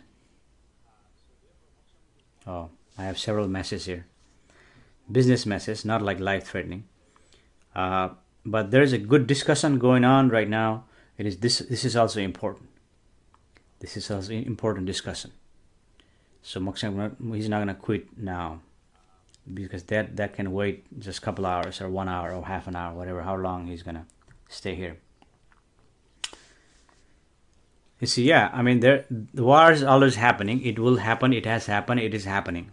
Oh, I have several messages here. Business message, not like life-threatening. But there is a good discussion going on right now. It is this. This is also important. This is also important discussion. So Moksha, he's not gonna quit now, because that can wait just a couple hours or 1 hour or half an hour, whatever, how long he's gonna stay here. You see, yeah, I mean, the war is always happening. It will happen. It has happened. It is happening.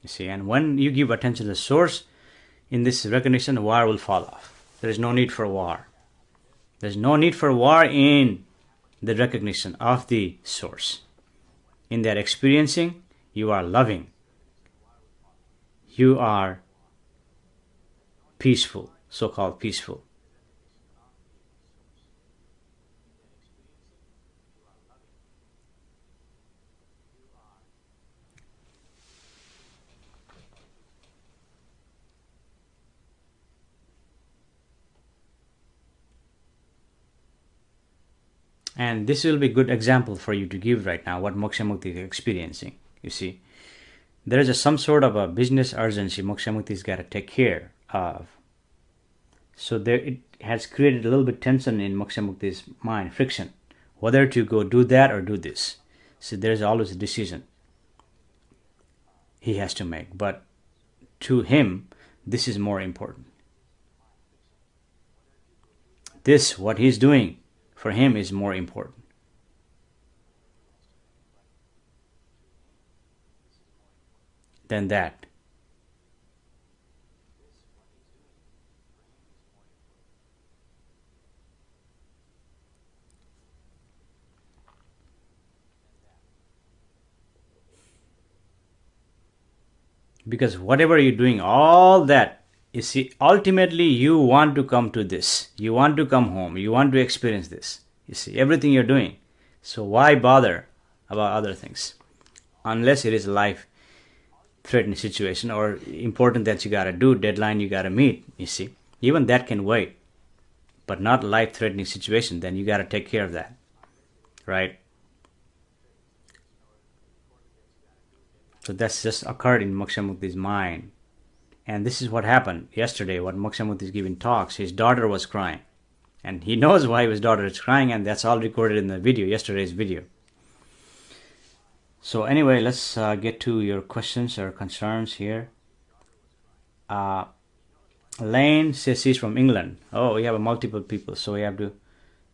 You see, and when you give attention to the source, in this recognition, war will fall off. There is no need for war. There's no need for war in the recognition of the source. In that experiencing, you are loving. You are peaceful, so-called peaceful. And this will be a good example for you to give right now what Moksha Mukti is experiencing. You see, there is some sort of a business urgency Moksha Mukti has got to take care of. So there, it has created a little bit tension in Moksha Mukti's mind, friction, whether to go do that or do this. So there's always a decision he has to make. But to him, this is more important. This, what he's doing, for him is more important than that. Because whatever you're doing, all that, you see, ultimately you want to come to this. You want to come home. You want to experience this. You see, everything you're doing. So why bother about other things? Unless it is a life-threatening situation or important that you gotta do, deadline you gotta meet, you see. Even that can wait. But not life-threatening situation, then you gotta take care of that. Right? So that's just occurred in Moksha Mukti's mind. And this is what happened yesterday, what Moksha Mukti is giving talks. His daughter was crying. And he knows why his daughter is crying, and that's all recorded in the video, yesterday's video. So anyway, let's get to your questions or concerns here. Lane says she's from England. Oh, we have multiple people, so we have to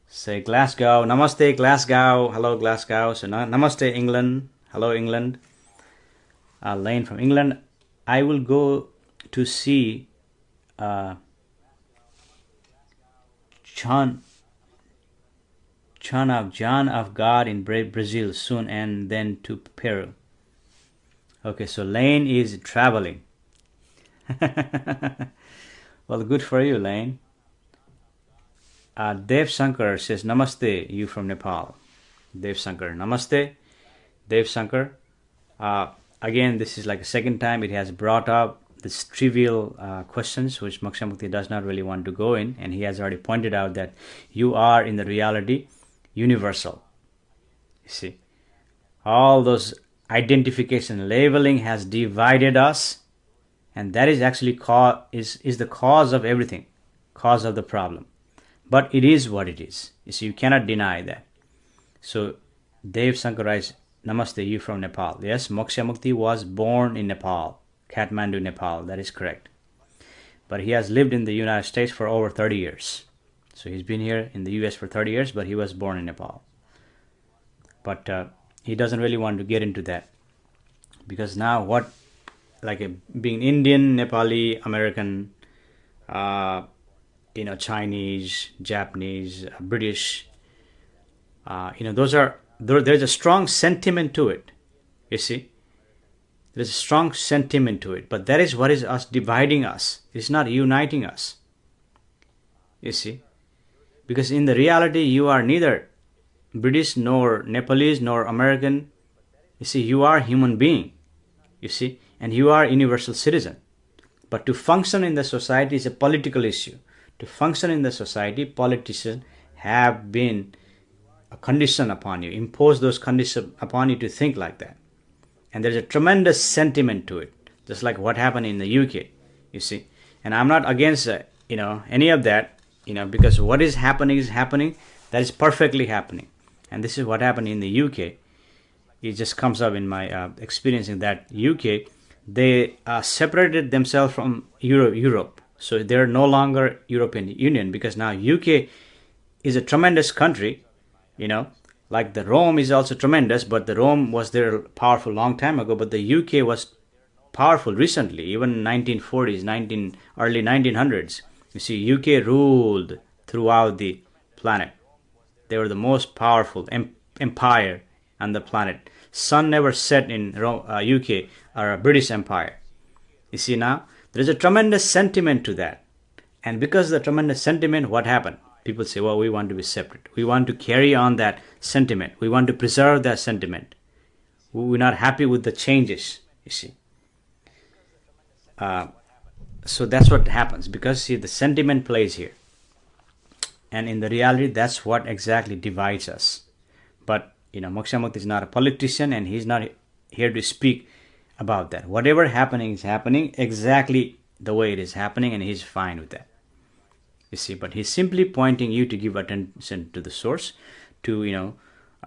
say Glasgow. Namaste, Glasgow. Hello, Glasgow. So namaste, England. Hello, England. Lane from England. I will go to see John of God in Brazil soon, and then to Peru. Okay, so Lane is traveling. Well, good for you, Lane. Dev Shankar says, Namaste, you from Nepal. Dev Shankar, Namaste. Dev Shankar. Again, this is like a second time it has brought up this trivial questions which Moksha Mukti does not really want to go in, and he has already pointed out that you are in the reality universal. You see, all those identification labeling has divided us, and that is actually is the cause of everything, cause of the problem. But it is what it is. You see, you cannot deny that. So Dev Shankar writes, Namaste, you from Nepal. Yes, Moksha Mukti was born in Nepal, Kathmandu, Nepal. That is correct. But he has lived in the United States for over 30 years. So he's been here in the US for 30 years, but he was born in Nepal. But he doesn't really want to get into that. Because now being Indian, Nepali, American, Chinese, Japanese, British, there's a strong sentiment to it. You see, there's a strong sentiment to it, but that is what is us dividing us. It's not uniting us. You see, because in the reality, you are neither British nor Nepalese nor American. You see, you are a human being. You see, and you are a universal citizen. But to function in the society is a political issue. To function in the society, politicians have been a condition upon you, impose those conditions upon you to think like that. And there's a tremendous sentiment to it, just like what happened in the UK, you see. And I'm not against any of that, because what is happening, that is perfectly happening. And this is what happened in the UK. It just comes up in my experience in that UK, they separated themselves from Europe. So they're no longer European Union, because now UK is a tremendous country, like the Rome is also tremendous, but the Rome was there powerful long time ago, but the UK was powerful recently, even 1940s, early 1900s. You see, UK ruled throughout the planet. They were the most powerful empire on the planet. Sun never set in UK or a British Empire. You see, now there is a tremendous sentiment to that. And because of the tremendous sentiment, what happened? People say, well, we want to be separate. We want to carry on that sentiment. We want to preserve that sentiment. We're not happy with the changes, you see. So that's what happens, because see, the sentiment plays here. And in the reality, that's what exactly divides us. But Moksha Mukti is not a politician, and he's not here to speak about that. Whatever happening is happening exactly the way it is happening, and he's fine with that. You see, but he's simply pointing you to give attention to the source, to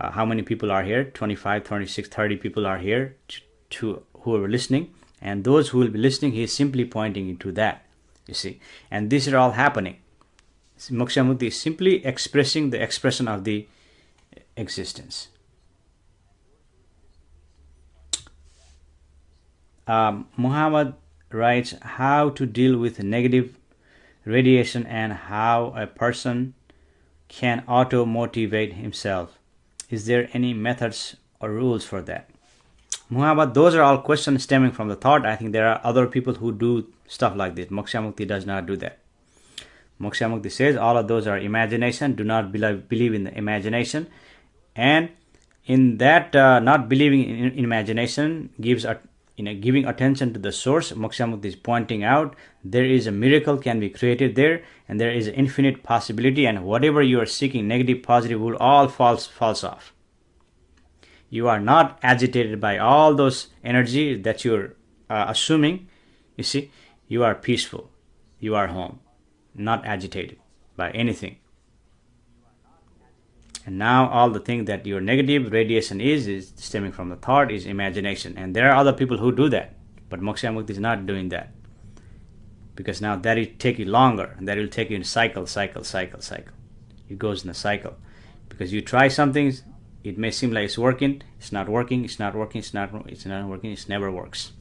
how many people are here, 25, 26, 30 people are here to who are listening, and those who will be listening, he is simply pointing you to that, you see. And these are all happening. Moksha Mukti is simply expressing the expression of the existence. Muhammad writes, how to deal with negative radiation and how a person can auto-motivate himself. Is there any methods or rules for that? Muhammad, those are all questions stemming from the thought. I think there are other people who do stuff like this. Moksha Mukti does not do that. Moksha Mukti says all of those are imagination. Do not believe in the imagination. And in that not believing in imagination gives giving attention to the source. Moksha Mukti is pointing out there is a miracle can be created there, and there is an infinite possibility, and whatever you are seeking, negative, positive, will all falls off. You are not agitated by all those energy that you're assuming. You see, you are peaceful. You are home, not agitated by anything. And now all the thing that your negative radiation is stemming from the thought is imagination. And there are other people who do that. But Moksha Mukti is not doing that. Because now that will take you longer. And that will take you in cycle. It goes in a cycle. Because you try something, it may seem like it's working. It's not working. It never works.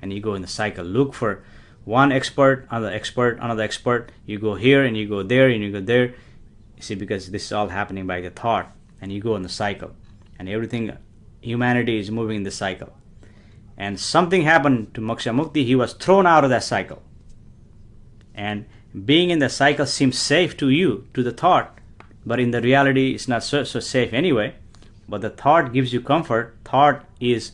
And you go in the cycle. Look for one expert, another expert. You go here and you go there and you go there. See, because this is all happening by the thought, and you go in the cycle, and everything, humanity is moving in the cycle. And something happened to Moksha Mukti. He was thrown out of that cycle, and being in the cycle seems safe to you, to the thought, but in the reality it's not so safe anyway. But the thought gives you comfort. Thought is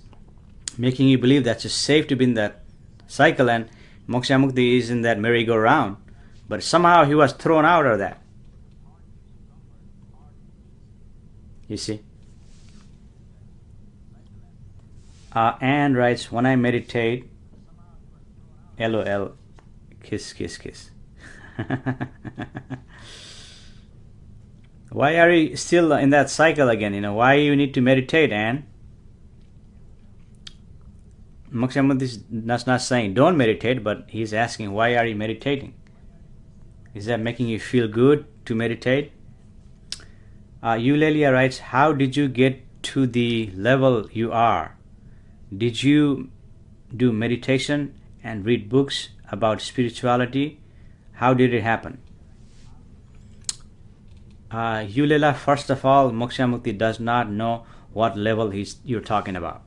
making you believe that it's safe to be in that cycle, and Moksha Mukti is in that merry-go-round, but somehow he was thrown out of that. You see. Anne writes, when I meditate, LOL, kiss. Why are you still in that cycle again? Why you need to meditate, Anne? Moksha Mukti is not saying don't meditate, but he's asking, why are you meditating? Is that making you feel good to meditate? Eulalia writes, how did you get to the level you are? Did you do meditation and read books about spirituality? How did it happen? Eulalia, first of all, Moksha Mukti does not know what level you're talking about.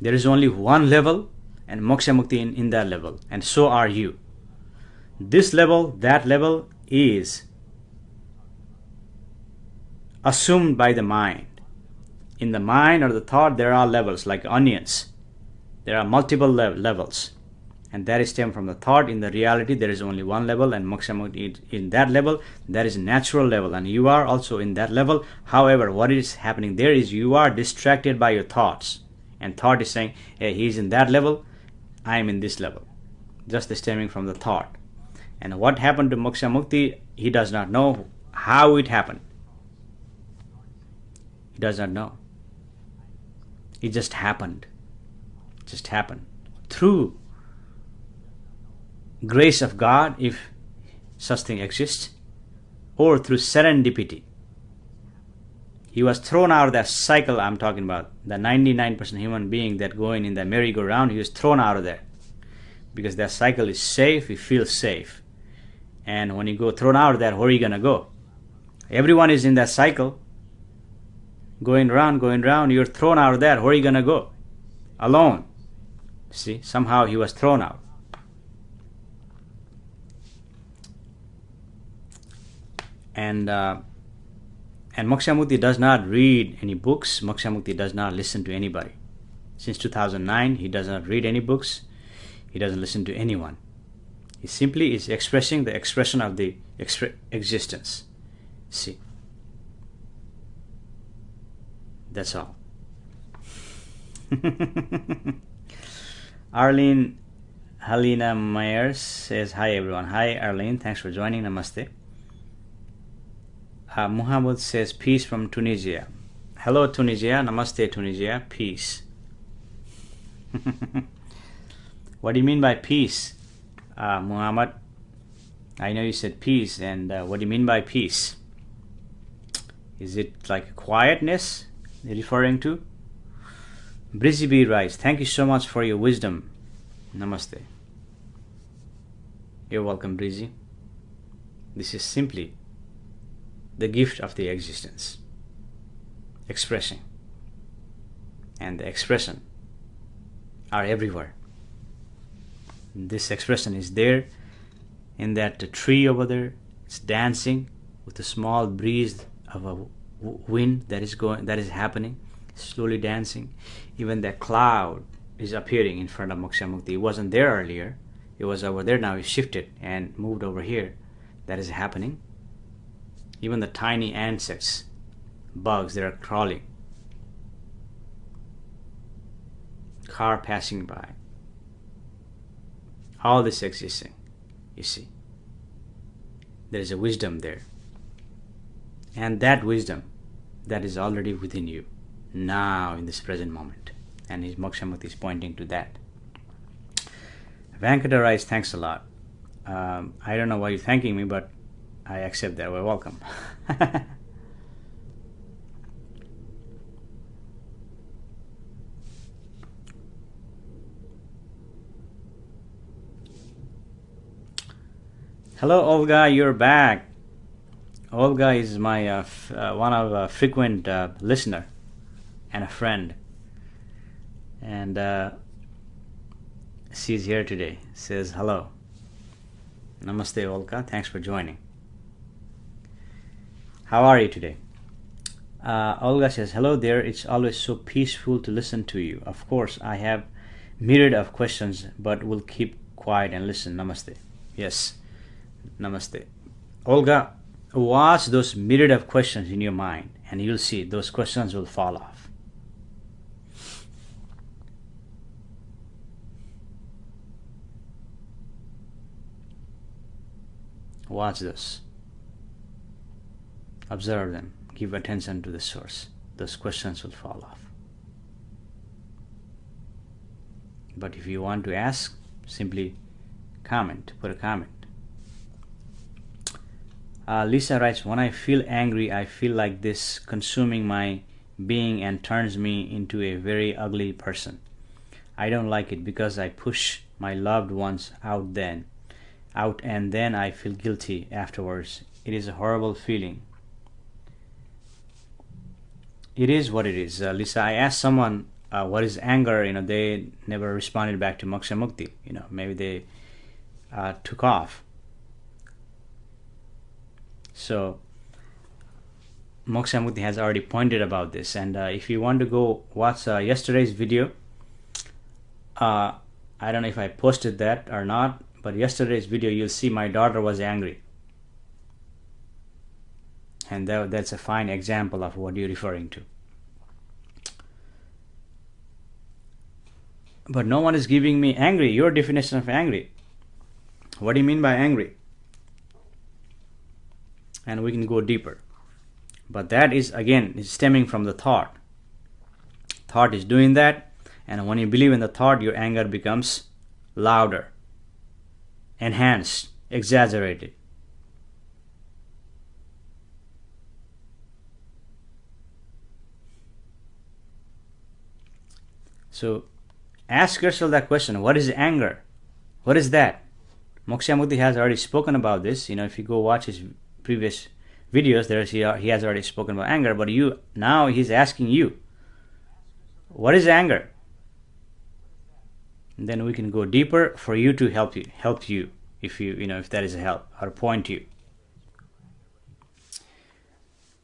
There is only one level, and Moksha Mukti in that level, and so are you. This level, that level is assumed by the mind. In the mind or the thought, there are levels like onions. There are multiple levels. and that is stem from the thought. In the reality, there is only one level, and Moksha Mukti in that level, that is natural level, and you are also in that level. However, what is happening there is you are distracted by your thoughts, and thought is saying, hey, he's in that level, I am in this level, just stemming from the thought. And what happened to Moksha Mukti, he does not know how it happened. He does not know. It just happened. It just happened. Through grace of God, if such thing exists, or through serendipity. He was thrown out of that cycle I'm talking about. The 99% human being that going in the merry-go-round, he was thrown out of there. Because that cycle is safe, he feels safe. And when you go thrown out of that, where are you going to go? Everyone is in that cycle. Going round, you're thrown out of that. Where are you going to go? Alone. See, somehow he was thrown out. And Moksha Mukti does not read any books. Moksha Mukti does not listen to anybody. Since 2009, he does not read any books. He doesn't listen to anyone. He simply is expressing the expression of the existence. See, that's all. Arlene Helena Myers says, hi everyone. Hi Arlene, thanks for joining. Namaste. Muhammad says, peace from Tunisia. Hello Tunisia. Namaste Tunisia. Peace. What do you mean by peace, Muhammad? I know you said peace, and what do you mean by peace? Is it like quietness you're referring to? Brizzy B writes, thank you so much for your wisdom. Namaste. You're welcome, Brizzy. This is simply the gift of the existence. Expressing. And the expression are everywhere. This expression is there in that tree over there. It's dancing with a small breeze of a wind that is happening, slowly dancing. Even that cloud is appearing in front of Moksha Mukti. It wasn't there earlier. It was over there. Now it shifted and moved over here. That is happening. Even the tiny insects, bugs, they are crawling. Car passing by. All this existing, you see. There is a wisdom there. And that wisdom, that is already within you, now in this present moment. And his Moksha Mukti is pointing to that. Venkata writes, thanks a lot. I don't know why you're thanking me, but I accept that. Well, welcome. Hello, Olga. You're back. Olga is my one of a frequent listener and a friend, and she's here today. Says hello. Namaste, Olga. Thanks for joining. How are you today? Olga says, hello there. It's always so peaceful to listen to you. Of course, I have myriad of questions, but will keep quiet and listen. Namaste. Yes, namaste. Olga, watch those myriad of questions in your mind, and you'll see those questions will fall off. Watch this. Observe them. Give attention to the source. Those questions will fall off. But if you want to ask, simply comment. Put a comment. Lisa writes, when I feel angry, I feel like this consuming my being and turns me into a very ugly person. I don't like it because I push my loved ones out and then I feel guilty afterwards. It is a horrible feeling. It is what it is. Lisa, I asked someone what is anger. They never responded back to Moksha Mukti. Maybe they took off. So Moksha Mukti has already pointed about this, and if you want to go watch yesterday's video, I I don't know if I posted that or not, but yesterday's video you'll see my daughter was angry. And that's a fine example of what you're referring to. But no one is giving me angry. Your definition of angry. What do you mean by angry? And we can go deeper. But that is, again, is stemming from the thought. Thought is doing that, and when you believe in the thought, your anger becomes louder, enhanced, exaggerated. So ask yourself that question. What is anger? What is that? Moksha Mukti has already spoken about this. If you go watch his previous videos, he has already spoken about anger. But now he's asking you, what is anger? And then we can go deeper for you to help you if that is a help, or point you.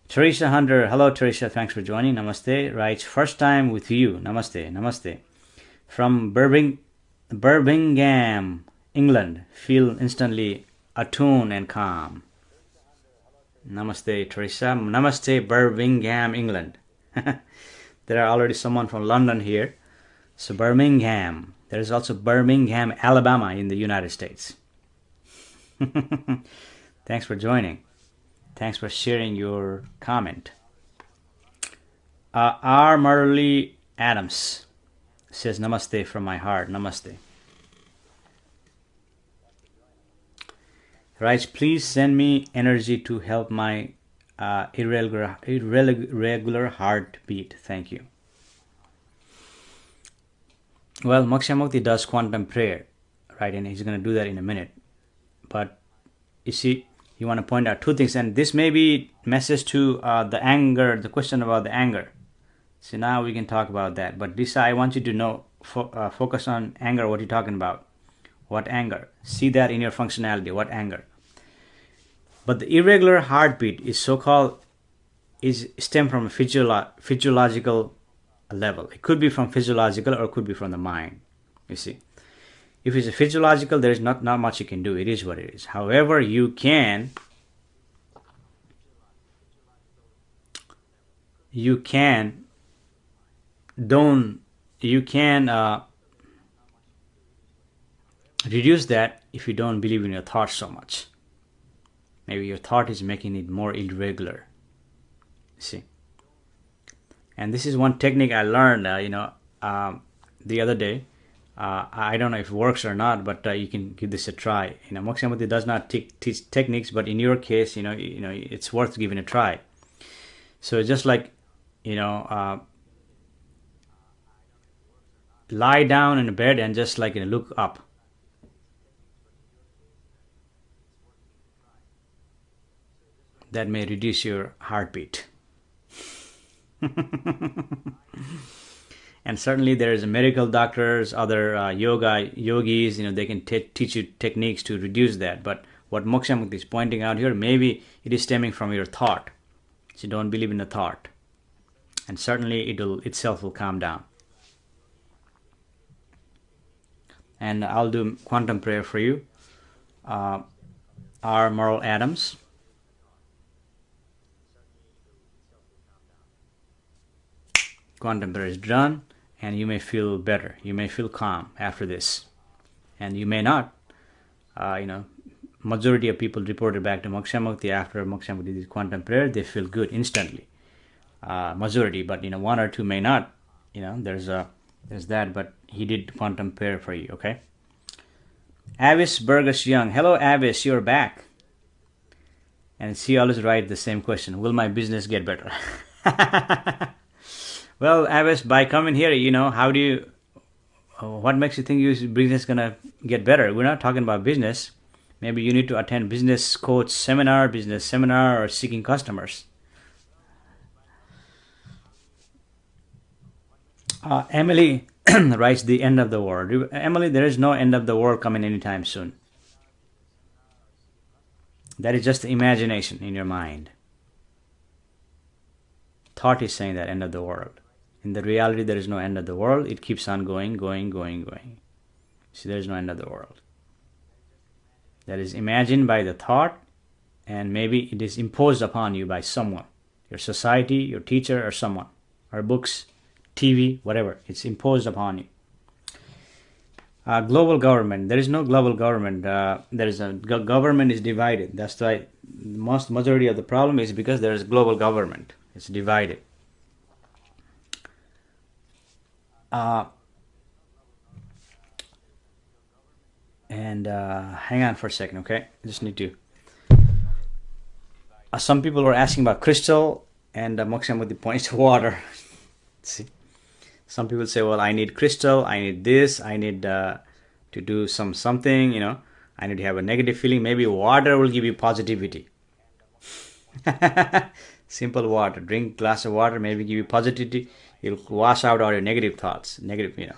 Teresa Hunter, hello Teresa, thanks for joining. Namaste. Writes, first time with you. Namaste. From Birmingham, England. Feel instantly attuned and calm. Namaste, Teresa. Namaste, Birmingham, England. There are already someone from London here. So Birmingham. There is also Birmingham, Alabama in the United States. Thanks for joining. Thanks for sharing your comment. R. Murley Adams says, Namaste from my heart. Namaste. Writes, please send me energy to help my irregular heartbeat. Thank you. Well, Moksha Mukti does quantum prayer, right? And he's going to do that in a minute. But you see, you want to point out two things, and this may be message to the anger, the question about the anger. So now we can talk about that. But this, I want you to know, focus on anger, what you're talking about. What anger? See that in your functionality, what anger? But the irregular heartbeat is stem from a physiological level. It could be from physiological or it could be from the mind, you see. If it's a physiological, there is not much you can do. It is what it is. However, you can reduce that if you don't believe in your thoughts so much. Maybe your thought is making it more irregular. See. And this is one technique I learned, the other day. I don't know if it works or not, but you can give this a try. Moksha Mukti does not teach techniques, but in your case, it's worth giving a try. So just like, lie down in bed and just like look up. That may reduce your heartbeat. And certainly there is medical doctors, other yogis, they can teach you techniques to reduce that. But what Moksha Mukti is pointing out here, maybe it is stemming from your thought. So you don't believe in the thought. And certainly itself will calm down. And I'll do quantum prayer for you. R. Merle Adams. Quantum prayer is done, and you may feel better. You may feel calm after this. And you may not. Majority of people reported back to Moksha Mukti after Moksha Mukti did quantum prayer, they feel good instantly. Majority, but one or two may not. There's that, but he did quantum prayer for you, okay? Avis Burgess Young. Hello, Avis, you're back. And she always writes the same question. Will my business get better? Well, Avis, by coming here, what makes you think your business is going to get better? We're not talking about business. Maybe you need to attend business coach seminar, or seeking customers. Emily writes the end of the world. Emily, there is no end of the world coming anytime soon. That is just the imagination in your mind. Thought is saying that end of the world. In the reality, there is no end of the world. It keeps on going. See, there is no another world. That is imagined by the thought, and maybe it is imposed upon you by someone, your society, your teacher, or someone, or books, TV, whatever. It's imposed upon you. Global government. There is no global government. There is a government is divided. That's why most majority of the problem is because there is global government. It's divided. And hang on for a second, okay? I just need to. Some people were asking about crystal, and Moksha Mukti points to water. See, some people say, "Well, I need crystal. I need this. I need to do something. I need to have a negative feeling. Maybe water will give you positivity. Simple water. Drink a glass of water. Maybe give you positivity. It'll wash out all your negative thoughts. Negative.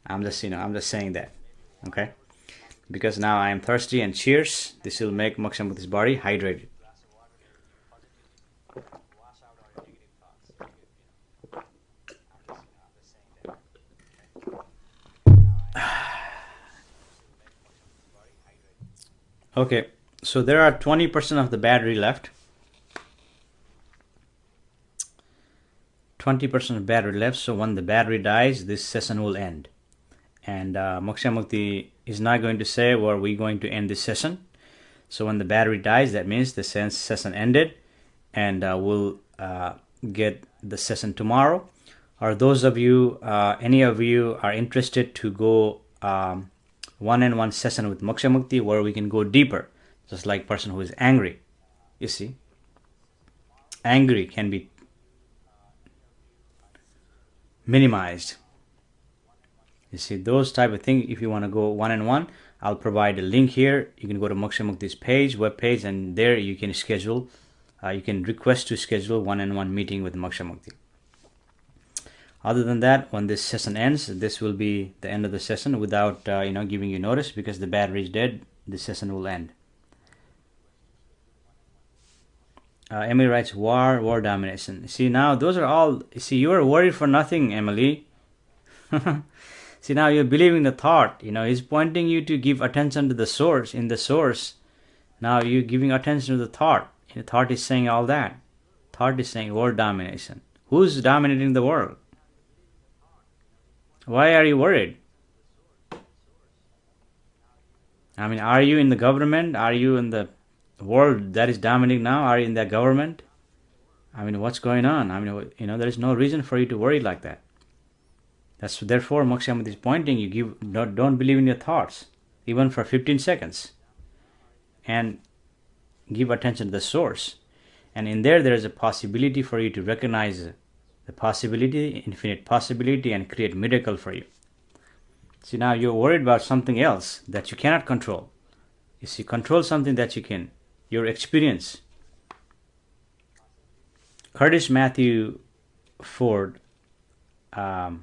I'm just saying that, okay? Because now I am thirsty, and cheers. This will make Moksha Mukti's body hydrated. Okay, so there are 20% of the battery left. 20% of battery left. So when the battery dies, this session will end. And Moksha Mukti is not going to say, well, we're going to end this session. So when the battery dies, that means the session ended, and we'll get the session tomorrow. Or those of you, any of you are interested to go one-on-one session with Moksha Mukti, where we can go deeper, just like person who is angry. You see, angry can be minimized. You see, those type of things. If you want to go one-on-one, I'll provide a link here. You can go to Moksha Mukti's web page, and there you can schedule, you can request to schedule one-on-one meeting with Moksha Mukti. Other than that, when this session ends, this will be the end of the session without giving you notice, because the battery is dead. The session will end. Emily writes, war domination. See, now those are all. See, you are worried for nothing, Emily. See, now you're believing the thought. He's pointing you to give attention to the source. In the source, now you're giving attention to the thought. The thought is saying all that. Thought is saying world domination. Who's dominating the world? Why are you worried? I mean, are you in the government? Are you in the world that is dominating now? Are you in that government? I mean, what's going on? I mean, there is no reason for you to worry like that. Therefore, Moksha Mukti is pointing you, don't believe in your thoughts, even for 15 seconds. And give attention to the source. And in there is a possibility for you to recognize the possibility, infinite possibility, and create miracle for you. See, now you're worried about something else that you cannot control. You see, control something that you can. Your experience. Curtis Matthew Ford. Hello,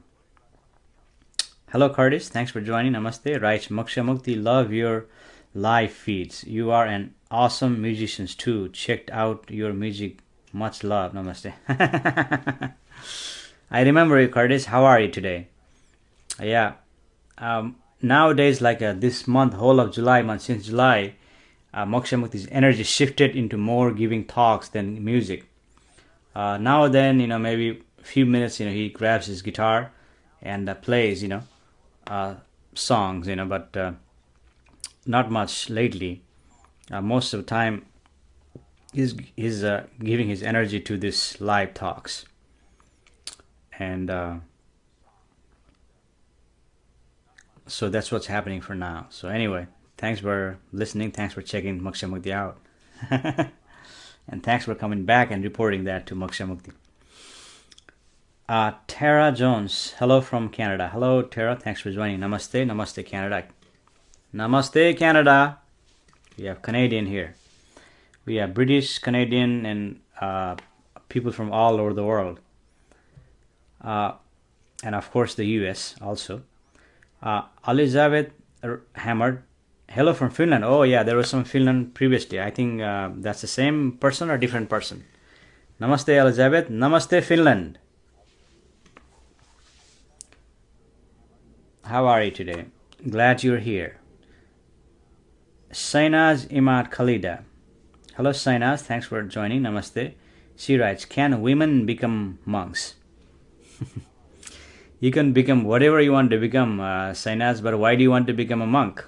Curtis. Thanks for joining. Namaste. Writes, Moksha Mukti, love your live feeds. You are an awesome musician too. Checked out your music. Much love. Namaste. I remember you, Curtis. How are you today? Yeah. Nowadays, like this month, whole of July month, since July, Moksha Mukti's energy shifted into more giving talks than music. Now then, maybe a few minutes, he grabs his guitar and plays, songs, but not much lately. Most of the time, he's giving his energy to this live talks. And so that's what's happening for now. So anyway, thanks for listening. Thanks for checking Moksha Mukti out. And thanks for coming back and reporting that to Moksha Mukti. Tara Jones, hello from Canada. Hello, Tara. Thanks for joining. Namaste. Namaste, Canada. Namaste, Canada. We have Canadian here. We have British, Canadian, and people from all over the world. And of course the US also. Elizabeth Hammered, hello from Finland. Oh yeah, there was some Finland previously. I think that's the same person or different person. Namaste, Elizabeth. Namaste, Finland. How are you today? Glad you're here. Sainaz Imad Khalida. Hello, Sainaz. Thanks for joining. Namaste. She writes, can women become monks? You can become whatever you want to become, Sainaz, but why do you want to become a monk?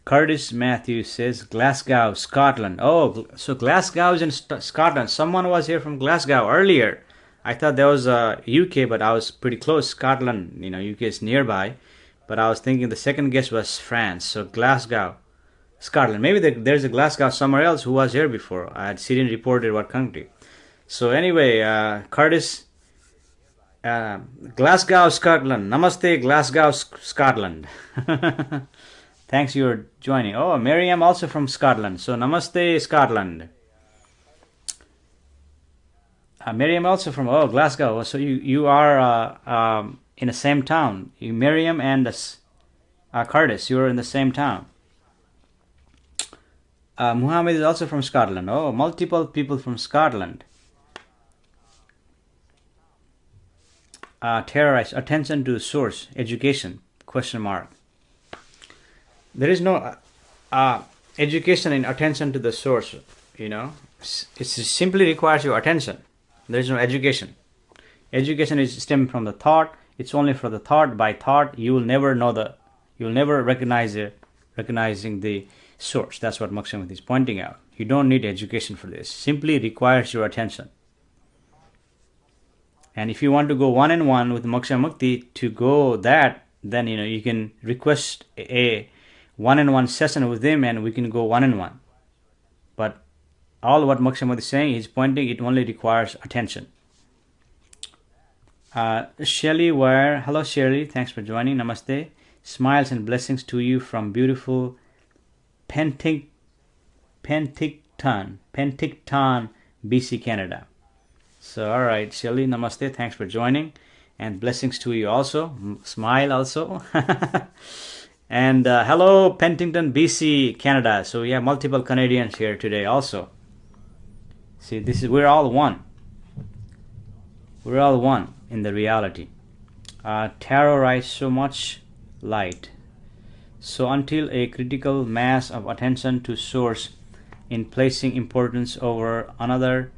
Curtis Matthews says Glasgow, Scotland. Oh, so Glasgow is in Scotland. Someone was here from Glasgow earlier. I thought that was UK, but I was pretty close. Scotland, UK is nearby. But I was thinking the second guess was France. So Glasgow, Scotland. Maybe there's a Glasgow somewhere else who was here before. I had seen reported what country. So anyway, Curtis, Glasgow, Scotland. Namaste, Glasgow, Scotland. Thanks you're joining. Oh, Miriam also from Scotland. So namaste, Scotland. Miriam also from Glasgow. So you are in the same town. Miriam and Curtis, you are in the same town. Muhammad is also from Scotland. Oh, multiple people from Scotland. Terrorize. Attention to source. Education. Question mark. There is no education in attention to the source. It simply requires your attention. There is no education. Education is stemmed from the thought. It's only for the thought. By thought, you will never recognizing the source. That's what Moksha Mukti is pointing out. You don't need education for this. Simply requires your attention. And if you want to go one-on-one with Moksha Mukti to go that, then you can request a one-on-one session with him, and we can go one-on-one. But all what Moksha Mukti is saying, he's pointing, it only requires attention. Shelly Wire. Hello, Shelly. Thanks for joining. Namaste. Smiles and blessings to you from beautiful Penticton, BC, Canada. So, all right, Shelly, namaste. Thanks for joining. And blessings to you also. Smile also. And hello, Penticton, BC, Canada. So we have multiple Canadians here today also. See, we're all one. We're all one in the reality. Tarot writes so much light. So until a critical mass of attention to source in placing importance over another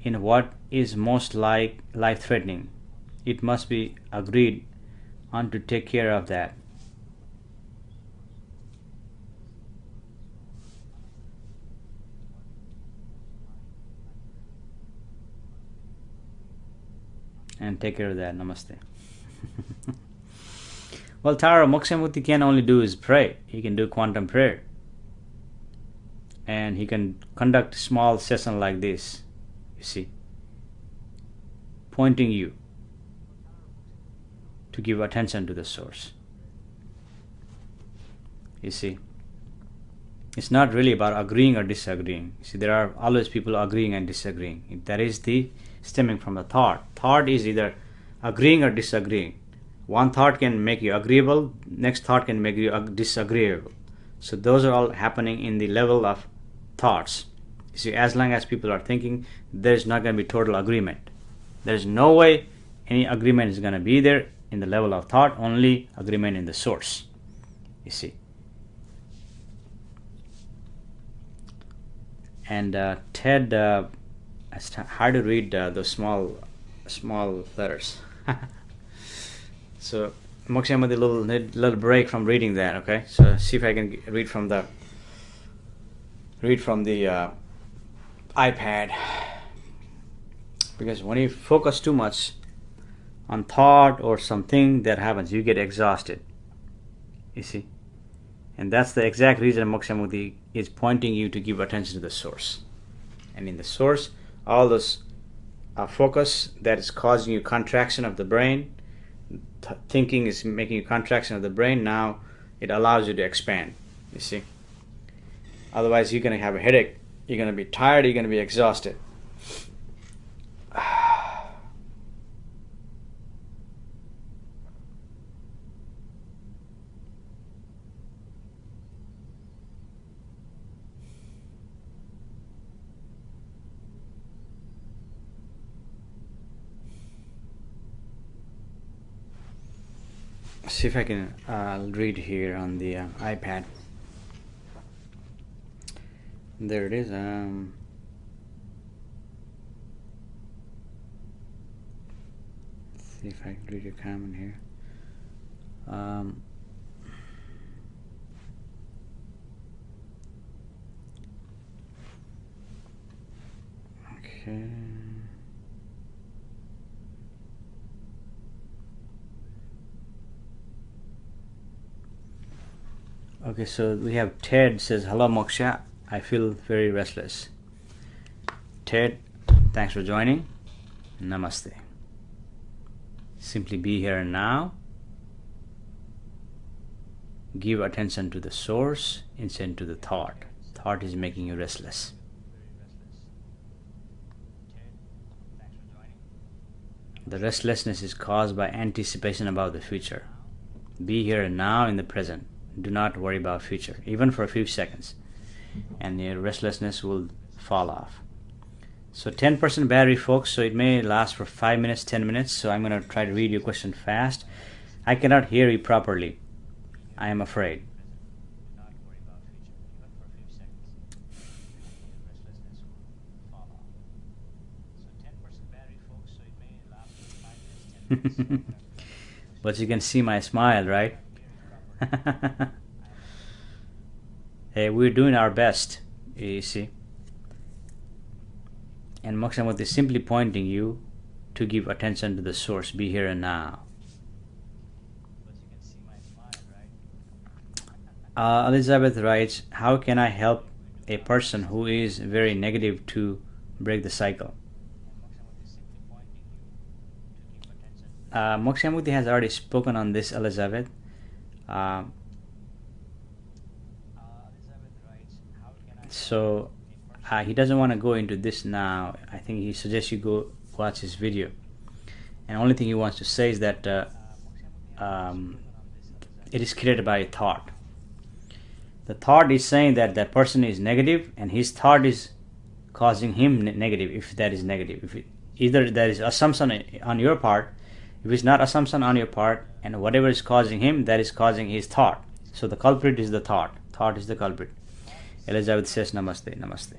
in what is most life-threatening, it must be agreed on to take care of that. And take care of that. Namaste. Well, Tara, Moksha Mukti can only do is pray. He can do quantum prayer. And he can conduct a small session like this, you see, pointing you to give attention to the source. You see, it's not really about agreeing or disagreeing. You see, there are always people agreeing and disagreeing. That is the stemming from the thought. Thought is either agreeing or disagreeing. One thought can make you agreeable, next thought can make you disagreeable. So those are all happening in the level of thoughts. You see, as long as people are thinking, there is not going to be total agreement. There is no way any agreement is going to be there in the level of thought, only agreement in the source. You see. And Ted, it's hard to read those small letters. So Moksha Mukti little break from reading that. Okay, so see if I can read from the iPad, because when you focus too much on thought or something that happens, you get exhausted. You see, and that's the exact reason Moksha Mukti is pointing you to give attention to the source. And in the source, all those focus that is causing you contraction of the brain, thinking is making you contraction of the brain. Now it allows you to expand. You see, otherwise you're going to have a headache, you're going to be tired, you're going to be exhausted. see if I can read here on the iPad. There it is. See if I can read your comment here. Okay. Okay, so we have Ted says, hello Moksha, I feel very restless. Ted, thanks for joining. Namaste. Simply be here and now. Give attention to the source instead to the thought. Thought is making you restless. The restlessness is caused by anticipation about the future. Be here and now in the present. Do not worry about future, even for a few seconds, and your restlessness will fall off. So 10% battery, folks, so it may last for 5 minutes, 10 minutes. So I'm going to try to read your question fast. I cannot hear you properly. I am afraid. But you can see my smile, right? Hey, we're doing our best, you see. And Moksha Mukti is simply pointing you to give attention to the source. Be here and now. Elizabeth writes, how can I help a person who is very negative to break the cycle? Moksha Mukti has already spoken on this, Elizabeth. So he doesn't want to go into this now. I think he suggests you go watch his video. And the only thing he wants to say is that it is created by a thought. The thought is saying that that person is negative, and his thought is causing him negative, if that is negative. If either there is assumption on your part, if it's not assumption on your part, and whatever is causing him, that is causing his thought. So the culprit is the thought. Thought is the culprit. Elizabeth says, namaste, namaste.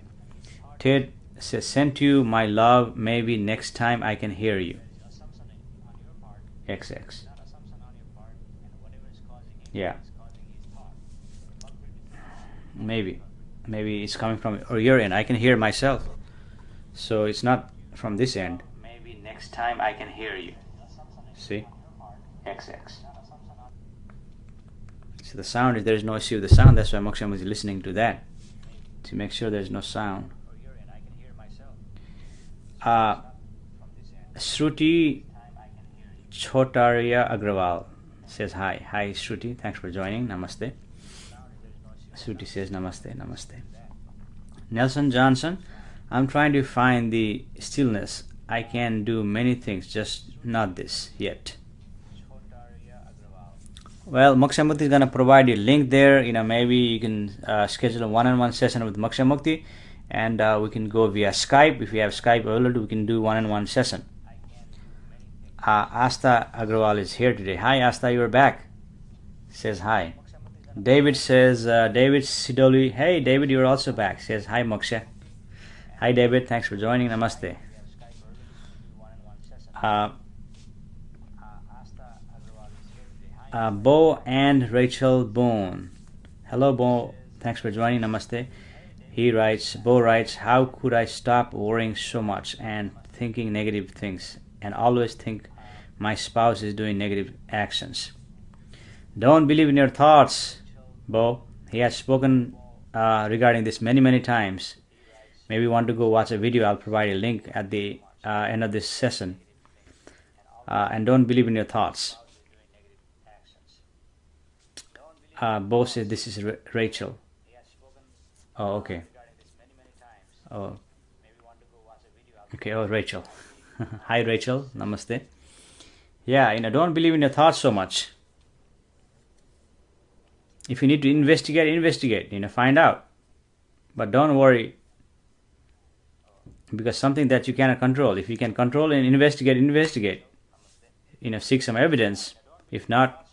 Ted says, sent you my love, maybe next time I can hear you. XX. Yeah. Maybe it's coming from your end. I can hear myself, so it's not from this end. Maybe next time I can hear you. See? XX. So the sound is, there is no issue with the sound. That's why Moksha was listening to that, to make sure there's no sound. Shruti Chotaria Agrawal says hi. Hi Shruti, thanks for joining. Namaste. Shruti says namaste, namaste. Nelson Johnson, I'm trying to find the stillness. I can do many things, just not this yet. Well, Moksha Mukti is going to provide you a link there. Maybe you can schedule a one-on-one session with Moksha Mukti, and we can go via Skype. If you have Skype available, we can do one-on-one session. Asta Agrawal is here today. Hi Asta, you're back. Says hi. David says, David Sidoli, hey David, you're also back. Says hi Moksha. Hi David, thanks for joining. Namaste. Bo and Rachel Bone. Hello Bo, thanks for joining. Namaste. Bo writes, how could I stop worrying so much and thinking negative things and always think my spouse is doing negative actions? Don't believe in your thoughts, Bo. He has spoken regarding this many times. Maybe you want to go watch a video. I'll provide a link at the end of this session. And don't believe in your thoughts. Bo says this is Rachel. Oh, okay. Oh, okay. Oh, Rachel. Hi, Rachel. Namaste. Yeah, don't believe in your thoughts so much. If you need to investigate. Find out. But don't worry, because something that you cannot control. If you can control and investigate. Seek some evidence. If not,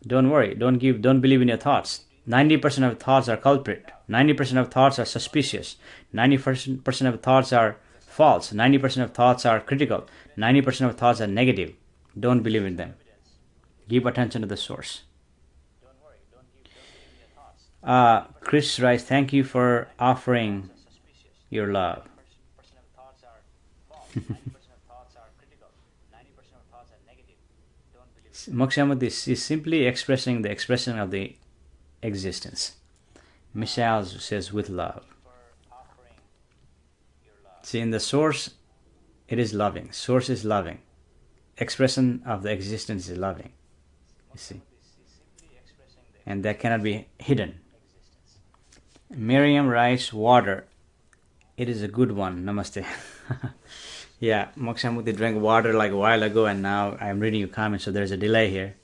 Don't worry. Don't believe in your thoughts. 90% of thoughts are culprit. 90% of thoughts are suspicious. 90% of thoughts are false. 90% of thoughts are critical. 90% of thoughts are negative. Don't believe in them. Give attention to the source. Chris writes, thank you for offering your love. Moksha Mukti is simply expressing the expression of the existence. Michelle says, with love. See, in the source, it is loving. Source is loving. Expression of the existence is loving. You see. And that cannot be hidden. Miriam writes, water. It is a good one. Namaste. Yeah, Moksha Mukti drank water like a while ago, and now I'm reading your comments, so there's a delay here.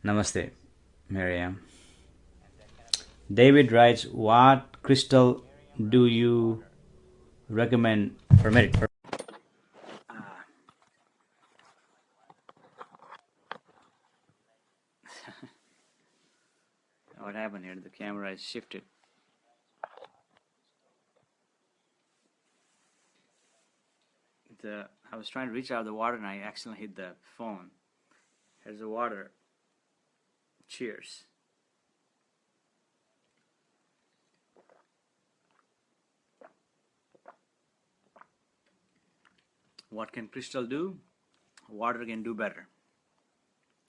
Namaste, Miriam. David writes, what crystal do you recommend for meditation? What happened here? The camera is shifted. I was trying to reach out of the water and I accidentally hit the phone. Here's the water. Cheers. What can crystal do? Water can do better.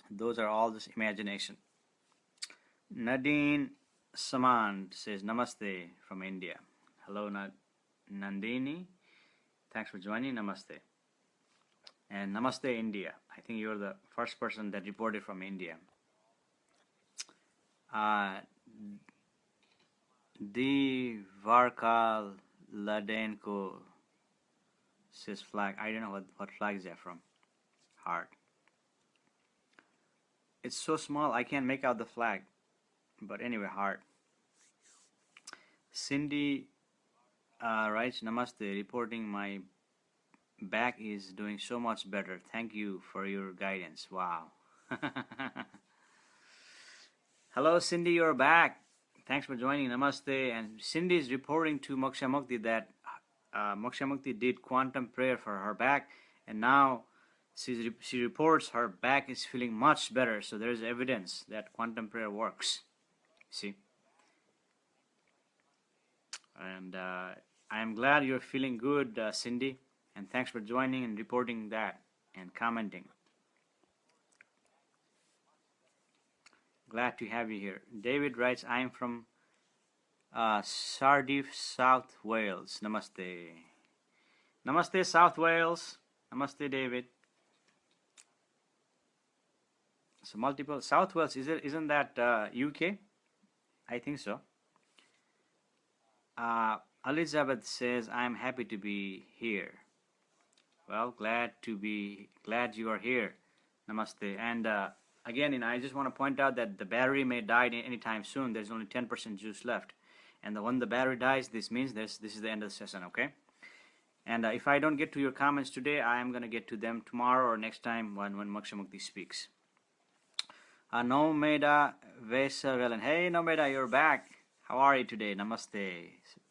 Those are all just imagination. Nadine Samand says Namaste from India. Hello, Nandini. Thanks for joining. Namaste. And Namaste, India. I think you're the first person that reported from India. Varkal Ladenko says flag. I don't know what flag is that from. Heart. It's so small I can't make out the flag. But anyway, heart. Cindy writes, Namaste, reporting my back is doing so much better. Thank you for your guidance. Wow. Hello, Cindy, you're back. Thanks for joining. Namaste. And Cindy is reporting to Moksha Mukti that Moksha Mukti did quantum prayer for her back, and now she reports her back is feeling much better. So there's evidence that quantum prayer works. See? And I am glad you're feeling good, Cindy. And thanks for joining and reporting that and commenting. Glad to have you here. David writes, I am from Sardif, South Wales. Namaste. Namaste, South Wales. Namaste, David. So multiple. South Wales, isn't that UK? I think so. Elizabeth says, I am happy to be here. Well, glad you are here. Namaste. And again, I just want to point out that the battery may die anytime soon. There's only 10% juice left. And when the battery dies, this means this is the end of the session, okay? And if I don't get to your comments today, I am going to get to them tomorrow or next time when Moksha Mukti speaks. Nomeda Vesavelan. Hey, Nomeda, you're back. How are you today? Namaste.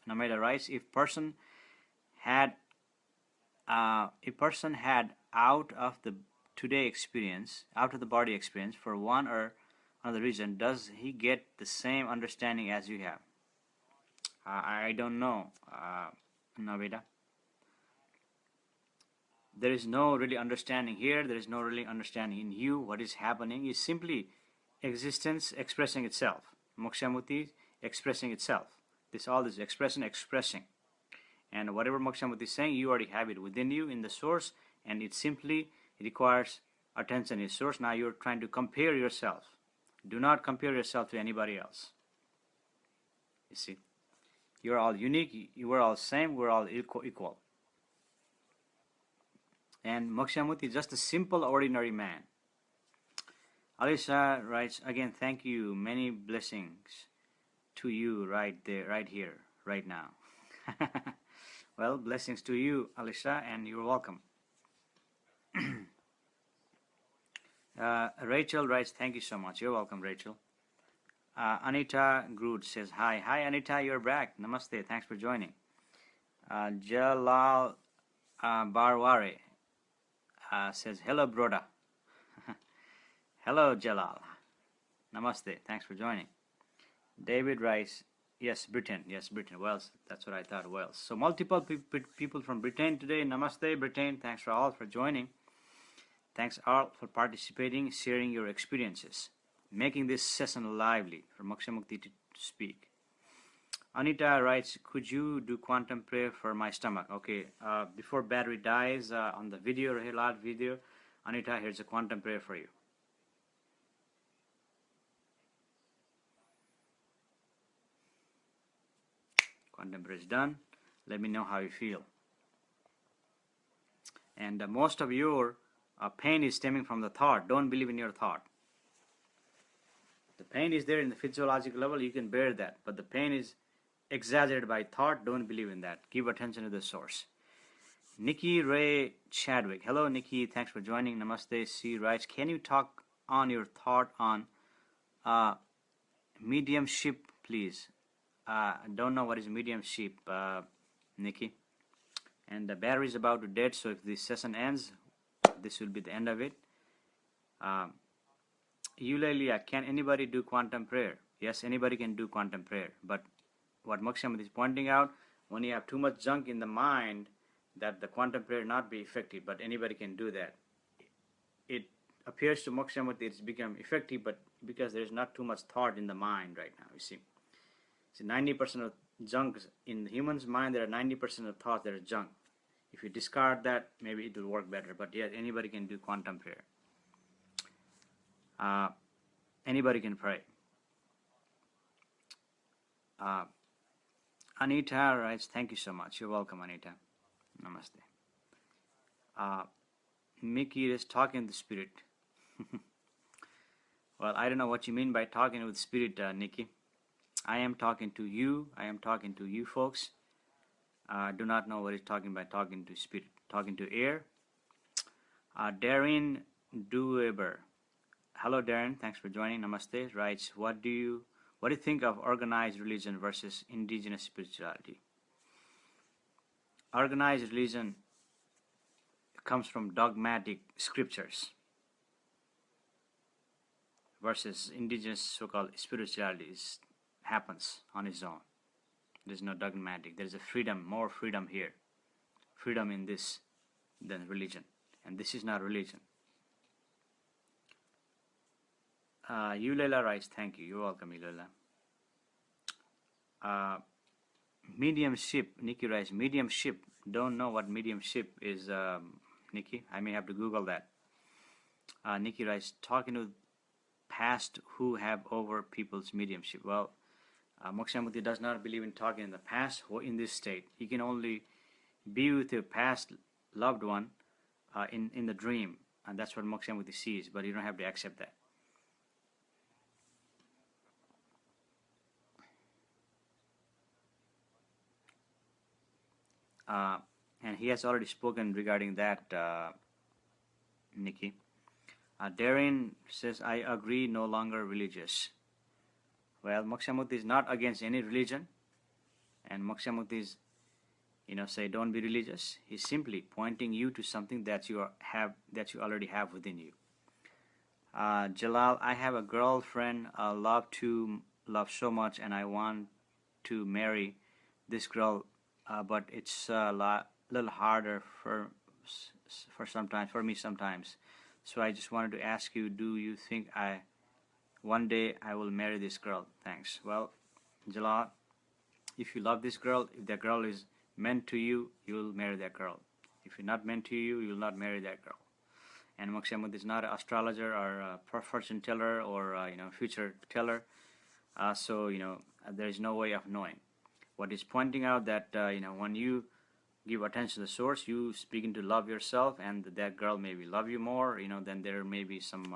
Nomeda writes, if person had out of the body experience for one or another reason, does he get the same understanding as you have? I don't know, Naveda. There is no really understanding here. There is no really understanding in you. What is happening is simply existence expressing itself. Moksha Mukti expressing itself. All this expressing. And whatever Moksha Mukti is saying, you already have it within you in the source, and it simply requires attention in source. Now you're trying to compare yourself. Do not compare yourself to anybody else. You see, you're all unique. You are all same. We're all equal. And Moksha Mukti is just a simple, ordinary man. Alisa writes, again, thank you. Many blessings to you right here, right now. Well, blessings to you, Alisha, and you're welcome. Rachel writes, thank you so much. You're welcome, Rachel. Anita Grood says, hi. Hi, Anita, you're back. Namaste. Thanks for joining. Jalal Barware says, hello, broda. Hello, Jalal. Namaste. Thanks for joining. David writes, yes, Britain. Yes, Britain. Wales. That's what I thought, Wales. So multiple people from Britain today. Namaste, Britain. Thanks for all for joining. Thanks all for participating, sharing your experiences, making this session lively for Moksha Mukti to speak. Anita writes, could you do quantum prayer for my stomach? Okay, before battery dies on the video, live video, Anita, here's a quantum prayer for you. Quantum prayer is done. Let me know how you feel. And most of your pain is stemming from the thought. Don't believe in your thought. The pain is there in the physiological level, you can bear that. But the pain is exaggerated by thought, don't believe in that. Give attention to the source. Nikki Ray Chadwick. Hello, Nikki. Thanks for joining. Namaste. She writes, can you talk on your thought on mediumship, please? I don't know what is mediumship, Nikki. And the battery is about to dead, so if this session ends, this will be the end of it. Eulalia, can anybody do quantum prayer? Yes, anybody can do quantum prayer. But what Moksha Mukti is pointing out, when you have too much junk in the mind, that the quantum prayer not be effective, but anybody can do that. It appears to Moksha Mukti it's become effective, but because there is not too much thought in the mind right now, you see. See, 90% of junk in the human's mind, there are 90% of thoughts that are junk. If you discard that, maybe it will work better. But yeah, anybody can do quantum prayer. Anybody can pray. Anita writes, thank you so much. You're welcome, Anita. Namaste. Mickey is talking to spirit. Well, I don't know what you mean by talking with spirit, Nikki. I am talking to you. I am talking to you folks. I do not know what he's talking by talking to spirit. Talking to air. Darren Dueber. Hello, Darren. Thanks for joining. Namaste. Writes, what do you think of organized religion versus indigenous spirituality? Organized religion comes from dogmatic scriptures versus indigenous so-called spirituality happens on its own. There's no dogmatic. There's a freedom, more freedom here. Freedom in this than religion. And this is not religion. Yulela writes, thank you. You're welcome, Yulela. Mediumship, Nikki writes, mediumship. Don't know what mediumship is, Nikki. I may have to Google that. Nikki writes, talking to past who have over people's mediumship. Well, Moksha Mukti does not believe in talking in the past or in this state. He can only be with your past loved one in the dream. And that's what Moksha Mukti sees, but you don't have to accept that. And he has already spoken regarding that, Nikki. Darren says, I agree, no longer religious. Well, Moksha Mukti is not against any religion. And Moksha Mukti is, say don't be religious. He's simply pointing you to something that you already have within you. Jalal, I have a girlfriend I love so much, and I want to marry this girl, but it's a little harder for me sometimes. So I just wanted to ask you, do you think one day I will marry this girl? Thanks. Well, Jalal, if you love this girl, if that girl is meant to you, you will marry that girl. If you're not meant to you, you will not marry that girl. And Moksha Mukti is not an astrologer or a fortune teller or future teller. So there is no way of knowing. What is pointing out that when you give attention to the source, you begin to love yourself, and that girl maybe love you more. Then there may be some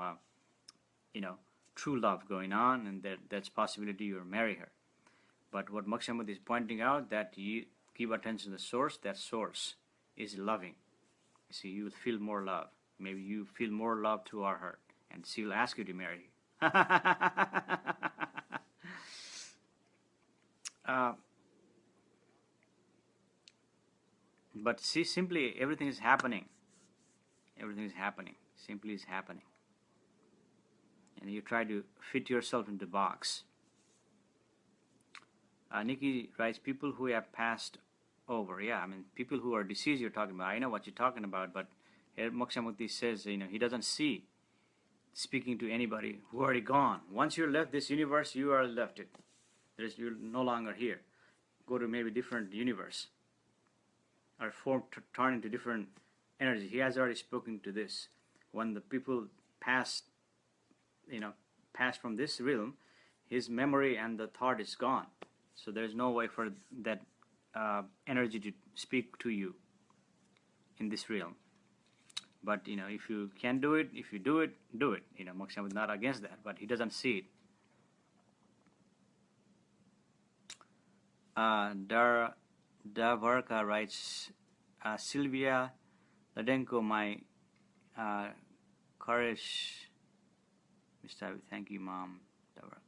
true love going on, and that's possibility you'll marry her. But what Moksha Mukti is pointing out, that you give attention to the source, that source is loving. You see, you will feel more love. Maybe you feel more love toward her, and she'll ask you to marry. But see, simply everything is happening. Everything is happening. Simply is happening. And you try to fit yourself into the box. Nikki writes, people who have passed over. Yeah, I mean, people who are deceased you're talking about. I know what you're talking about, but here Moksha Mukti says, he doesn't see speaking to anybody who already gone. Once you're left this universe, you are left it. You're no longer here. Go to maybe different universe or turn into different energy. He has already spoken to this. When the people pass from this realm, his memory and the thought is gone. So there's no way for that energy to speak to you in this realm. But if you can do it, if you do it, do it. Moksha is not against that, but he doesn't see it. Davarka writes, Sylvia Ladenko, my courage. Mr. Thank you, Mom. Davarka.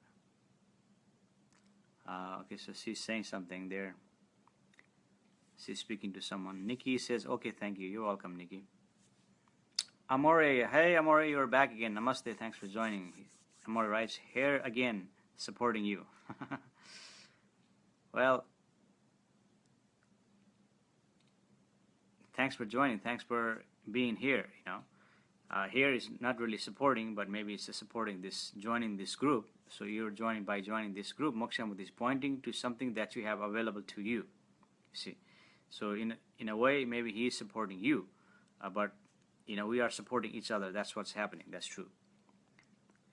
Okay, so she's saying something there. She's speaking to someone. Nikki says, okay, thank you. You're welcome, Nikki. Amore, hey Amore, you're back again. Namaste, thanks for joining. Amore writes, here again, supporting you. Well, thanks for joining. Thanks for being here. Here is not really supporting, but maybe it's supporting this, joining this group. So you're joining by joining this group. Moksha Mukti is pointing to something that you have available to you. See, so in a way, maybe he is supporting you, but we are supporting each other. That's what's happening. That's true.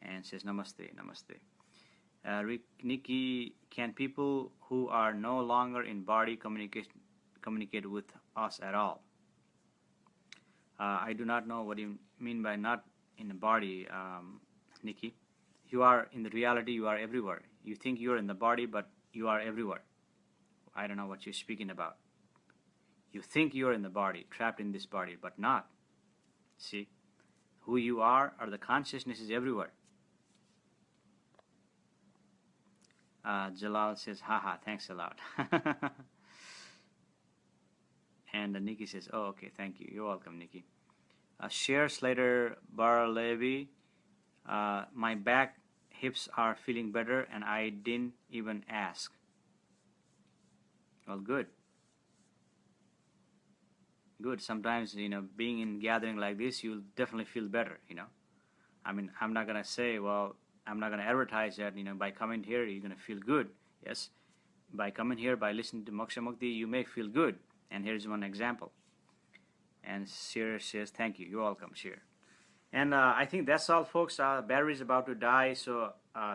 And says namaste, namaste. Nikki, can people who are no longer in body communicate with us at all? I do not know what you mean by not in the body, Nikki. You are in the reality. You are everywhere. You think you're in the body, but you are everywhere. I don't know what you're speaking about. You think you're in the body, trapped in this body, but not. See, who you are, or the consciousness is everywhere. Jalal says, haha, thanks a lot. And Nikki says, oh, okay, thank you. You're welcome, Nikki. Cher Slater Barlevi, my back, hips are feeling better, and I didn't even ask. Well, good. Good. Sometimes, being in gathering like this, you'll definitely feel better, I mean, I'm not going to say, well, I'm not going to advertise that, by coming here, you're going to feel good. Yes, by coming here, by listening to Moksha Mukti, you may feel good. And here's one example. And Shir says, thank you. You're welcome, Shir. And I think that's all, folks. Battery is about to die, so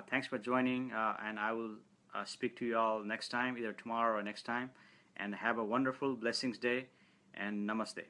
thanks for joining. And I will speak to you all next time, either tomorrow or next time. And have a wonderful Blessings Day. And namaste.